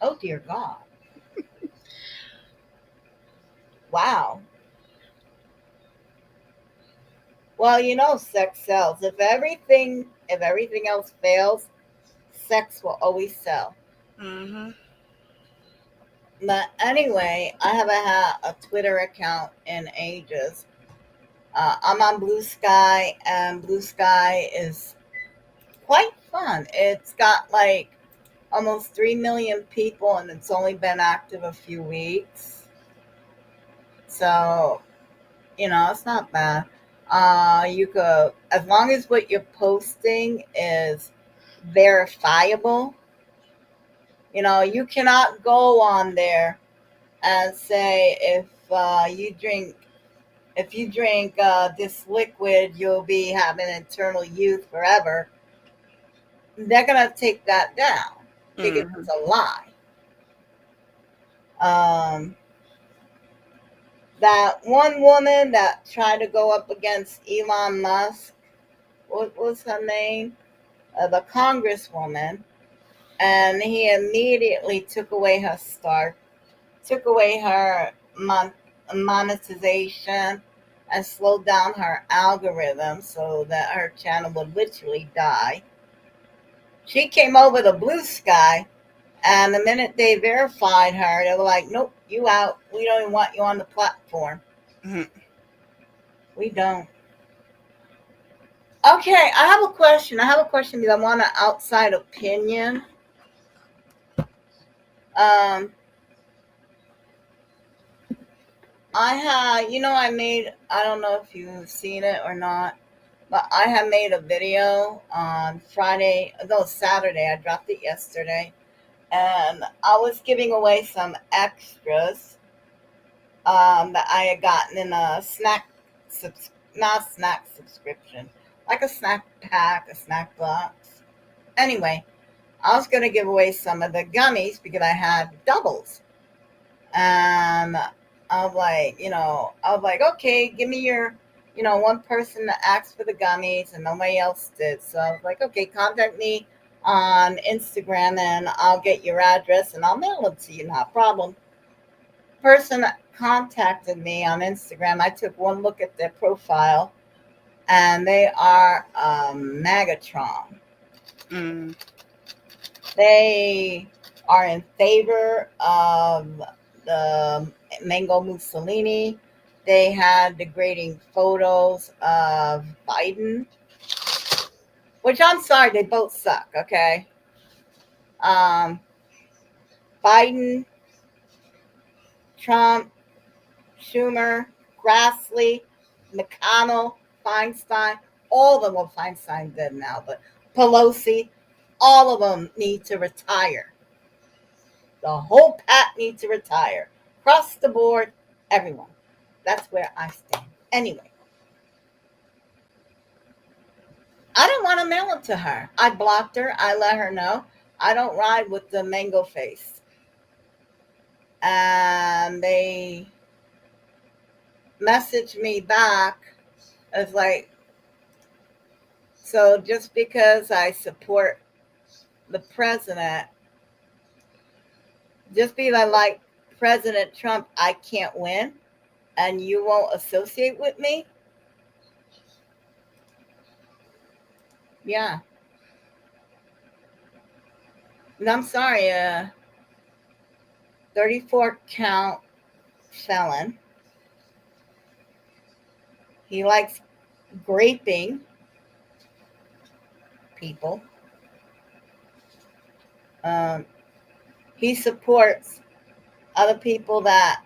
Oh, dear God. Wow. Well, sex sells. If everything else fails, sex will always sell. Mm-hmm. But anyway, I haven't had a Twitter account in ages. I'm on Blue Sky, and Blue Sky is quite fun. It's got like almost 3 million people, and it's only been active a few weeks. So, it's not bad. You could, as long as what you're posting is verifiable, you cannot go on there and say if you drink this liquid, you'll be having eternal youth forever. They're gonna take that down because it's a lie. That one woman that tried to go up against Elon Musk, what was her name? The congresswoman, and he immediately took away her start, took away her monetization, and slowed down her algorithm so that her channel would literally die. She came over the blue sky, and the minute they verified her, they were like, nope, you out. We don't even want you on the platform. We don't. Okay, I have a question. Because I want an outside opinion. I don't know if you've seen it or not, but I have made a video on Saturday. I dropped it yesterday. And I was giving away some extras that I had gotten in a not snack subscription, like a snack pack, a snack box. Anyway, I was going to give away some of the gummies because I had doubles. And I was like, okay, give me your, one person that asked for the gummies and nobody else did. So I was like, okay, contact me on Instagram and I'll get your address and I'll mail them to you, not a problem. Person that contacted me on Instagram, I took one look at their profile and they are Megatron. They are in favor of the Mango Mussolini. They had degrading photos of Biden, which I'm sorry, they both suck, okay? Biden, Trump, Schumer, Grassley, McConnell, Feinstein, all of them, well, Feinstein dead now, but Pelosi, all of them need to retire. The whole pack needs to retire. Across the board, everyone. That's where I stand. Anyway, I don't want to mail it to her. I blocked her. I let her know I don't ride with the mango face. And they messaged me back as like, so just because I support the president, just because I like President Trump, I can't win and you won't associate with me? Yeah. And I'm sorry, 34 count felon. He likes graping people. He supports other people that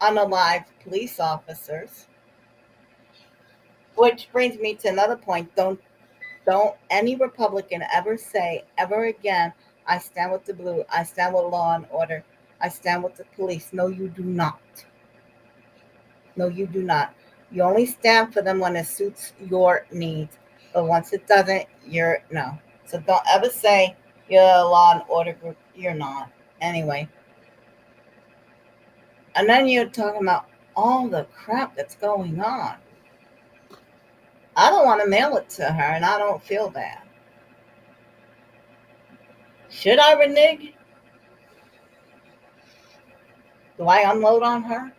unalive police officers. Which brings me to another point. Don't any Republican ever say ever again, I stand with the blue, I stand with law and order, I stand with the police. No, you do not. No, you do not. You only stand for them when it suits your needs. But once it doesn't, you're no. So don't ever say you're a law and order group. You're not. Anyway. And then you're talking about all the crap that's going on. I don't want to mail it to her, and I don't feel bad. Should I renege? Do I unload on her?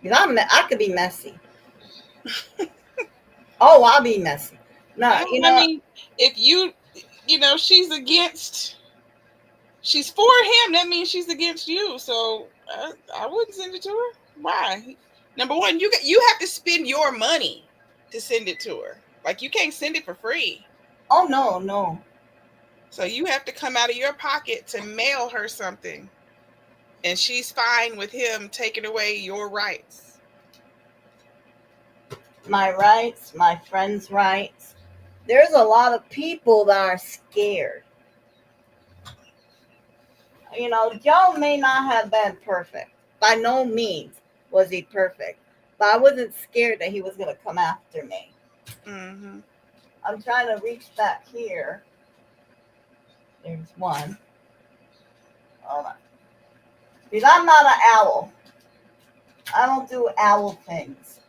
Because I could be messy. Oh, I'll be messy. No, I mean, if she's for him, that means she's against you. So I wouldn't send it to her. Why? Number one, you have to spend your money to send it to her. Like, you can't send it for free. Oh, no. So you have to come out of your pocket to mail her something. And she's fine with him taking away your rights. My rights, my friends' rights. There's a lot of people that are scared. You know, Joe may not have been perfect. By no means was he perfect. But I wasn't scared that he was going to come after me. Mm-hmm. I'm trying to reach back here. There's one. Hold on. Because I'm not an owl. I don't do owl things.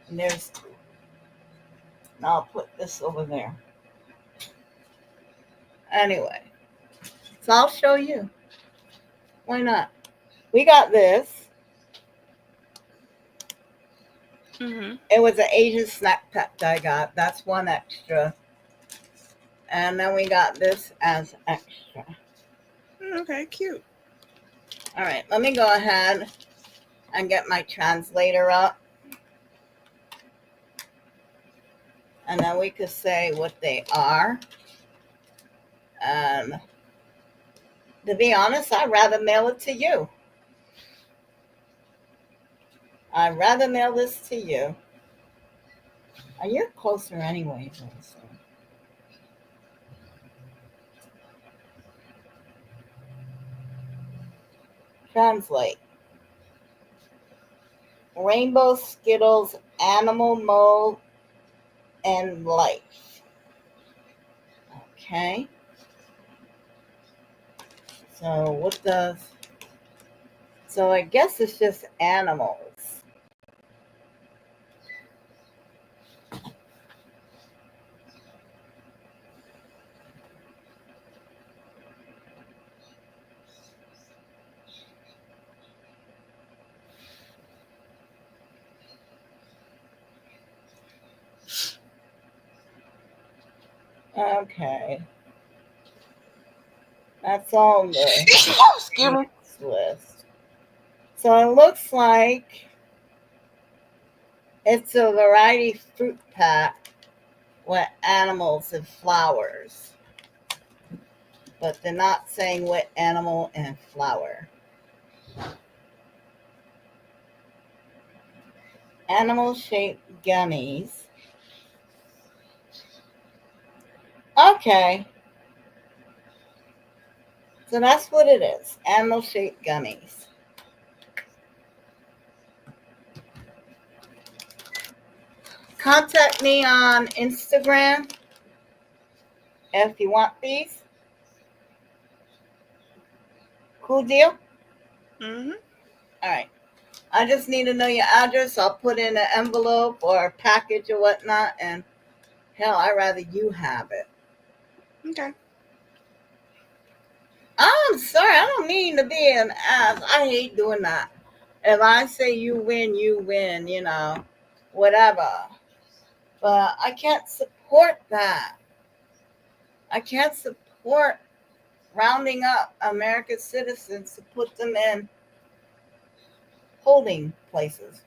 And there's two. Now I'll put this over there. Anyway. So I'll show you. Why not? We got this. Mm-hmm. It was an Asian snack pack that I got. That's one extra. And then we got this as extra. Okay, cute. All right, let me go ahead and get my translator up. And then we could say what they are. To be honest, I'd rather mail it to you. I'd rather mail this to you. And you're closer anyway. So. Translate. Rainbow Skittles, animal mold, and life. Okay. So what does... So I guess it's just animals. Okay. That's all the Excuse me. list. So it looks like it's a variety fruit pack with animals and flowers. But they're not saying what animal and flower. Animal-shaped gummies. Okay. So that's what it is. Animal-shaped gummies. Contact me on Instagram if you want these. Cool deal? Mm-hmm. All right. I just need to know your address. I'll put in an envelope or a package or whatnot. And hell, I'd rather you have it. Okay. I'm sorry. I don't mean to be an ass. I hate doing that. If I say you win, you know, whatever. But I can't support that. I can't support rounding up American citizens to put them in holding places.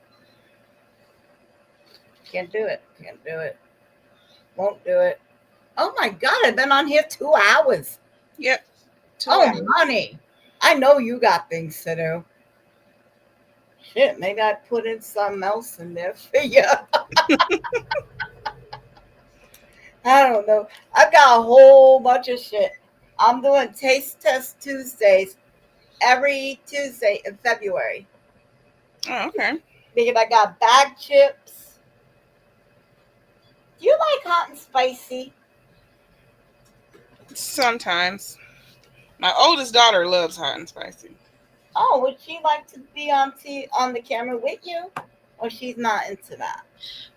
Can't do it. Can't do it. Won't do it. Oh my God, I've been on here 2 hours. Yep. Honey. I know you got things to do. Shit, maybe I put in something else in there for you. I don't know. I've got a whole bunch of shit. I'm doing Taste Test Tuesdays every Tuesday in February. Oh, okay. Because I got bag chips. Do you like hot and spicy? Sometimes. My oldest daughter loves hot and spicy. Oh, would she like to be on the camera with you? Or she's not into that?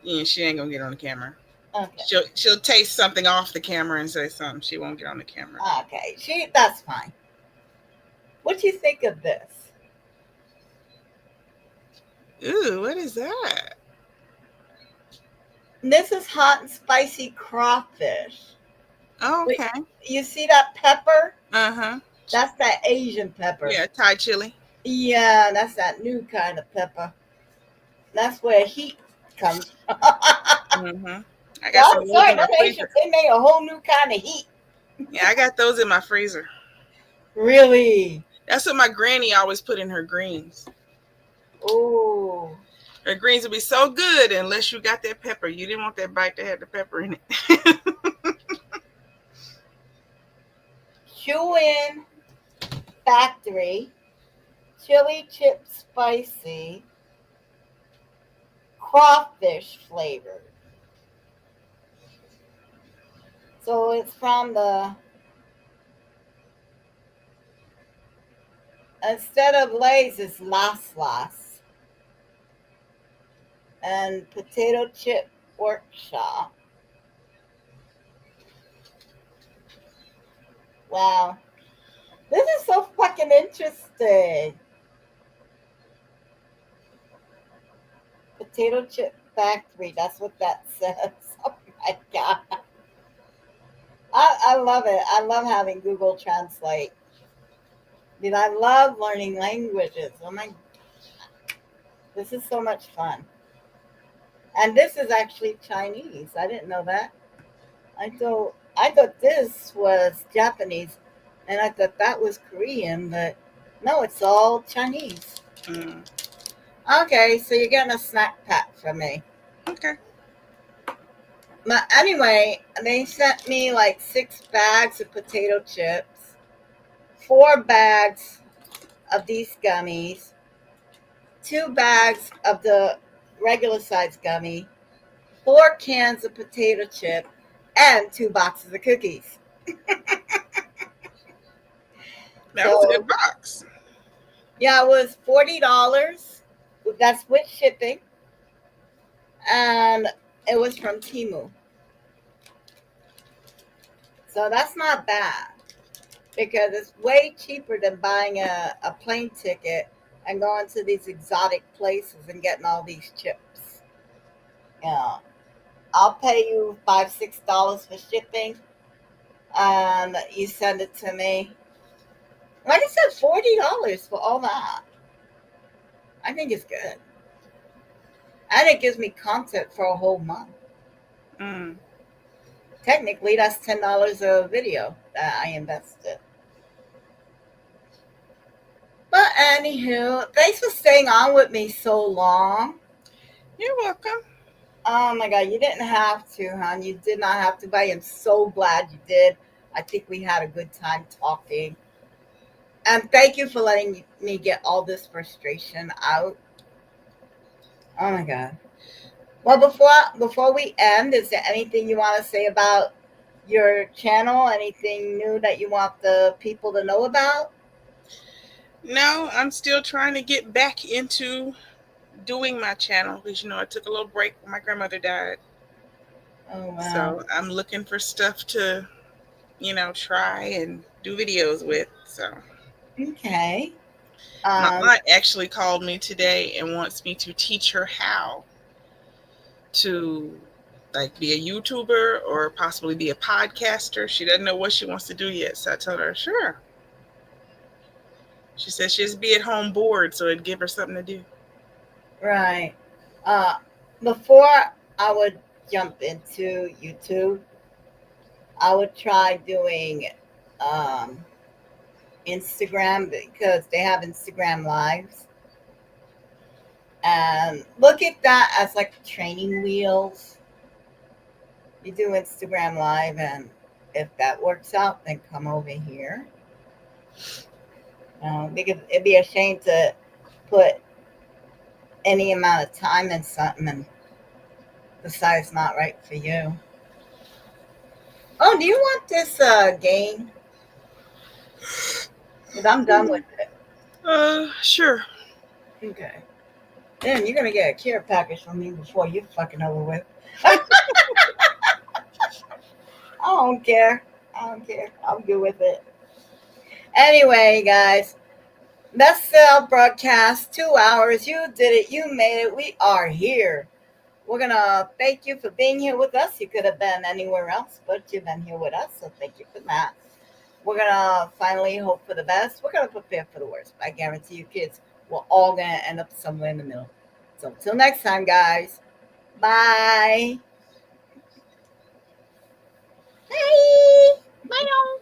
Yeah, she ain't gonna get on the camera. Okay. She'll taste something off the camera and say something. She won't get on the camera. Okay, that's fine. What do you think of this? Ooh, what is that? This is hot and spicy crawfish. Oh, okay. You see that pepper? Uh-huh. That's that Asian pepper. Yeah, Thai chili. Yeah, that's that new kind of pepper. That's where heat comes from. Mm-hmm. I got some sorry, they made a whole new kind of heat. Yeah, I got those in my freezer. Really? That's what my granny always put in her greens. Ooh. Her greens would be so good unless you got that pepper. You didn't want that bite that had the pepper in it. Chew-In Factory chili chip spicy crawfish flavored. So it's from the, instead of Lay's, it's Las Las. And potato chip workshop. Wow. This is so fucking interesting. Potato chip factory. That's what that says. Oh my god. I love it. I love having Google Translate. Dude, I love learning languages. Oh my, this is so much fun. And this is actually Chinese. I didn't know that. I thought this was Japanese, and I thought that was Korean, but no, it's all Chinese. Mm. Okay, so you're getting a snack pack from me. Okay. But anyway, they sent me like 6 bags of potato chips, 4 bags of these gummies, 2 bags of the regular size gummy, 4 cans of potato chip, and 2 boxes of cookies. That was a good box. Yeah, it was $40. That's with shipping. And it was from Temu. So that's not bad, because it's way cheaper than buying a plane ticket and going to these exotic places and getting all these chips. Yeah. I'll pay you $5-6 for shipping, and you send it to me. Like I said, $40 for all that. I think it's good. And it gives me content for a whole month. Mm. Technically, that's $10 a video that I invested. But anywho, thanks for staying on with me so long. You're welcome. Oh my God, you didn't have to, hon. You did not have to, but I am so glad you did. I think we had a good time talking. And thank you for letting me get all this frustration out. Oh my God. Well, before we end, is there anything you want to say about your channel? Anything new that you want the people to know about? No, I'm still trying to get back into doing my channel because, I took a little break when my grandmother died. Oh, wow. So I'm looking for stuff to, try and do videos with. So Okay. my aunt actually called me today and wants me to teach her how to be a YouTuber or possibly be a podcaster. She doesn't know what she wants to do yet. So I told her, sure. She said she'd be at home bored, so it'd give her something to do. Right. Before I would jump into YouTube, I would try doing Instagram, because they have Instagram lives. And look at that as like training wheels. You do Instagram live, and if that works out, then come over here. Because it'd be a shame to put any amount of time in something and decide it's not right for you. Oh, do you want this game? Because I'm done with it. Sure. Okay. Then you're gonna get a care package from me before you're fucking over with. I don't care. I'm good with it. Anyway, guys, that's the broadcast. 2 hours. You did it. You made it. We are here. We're gonna thank you for being here with us. You could have been anywhere else, but you've been here with us, so thank you for that. We're gonna finally hope for the best. We're gonna prepare for the worst. I guarantee you, kids, we're all gonna end up somewhere in the middle. So until next time, guys. Bye. Bye. Bye, y'all.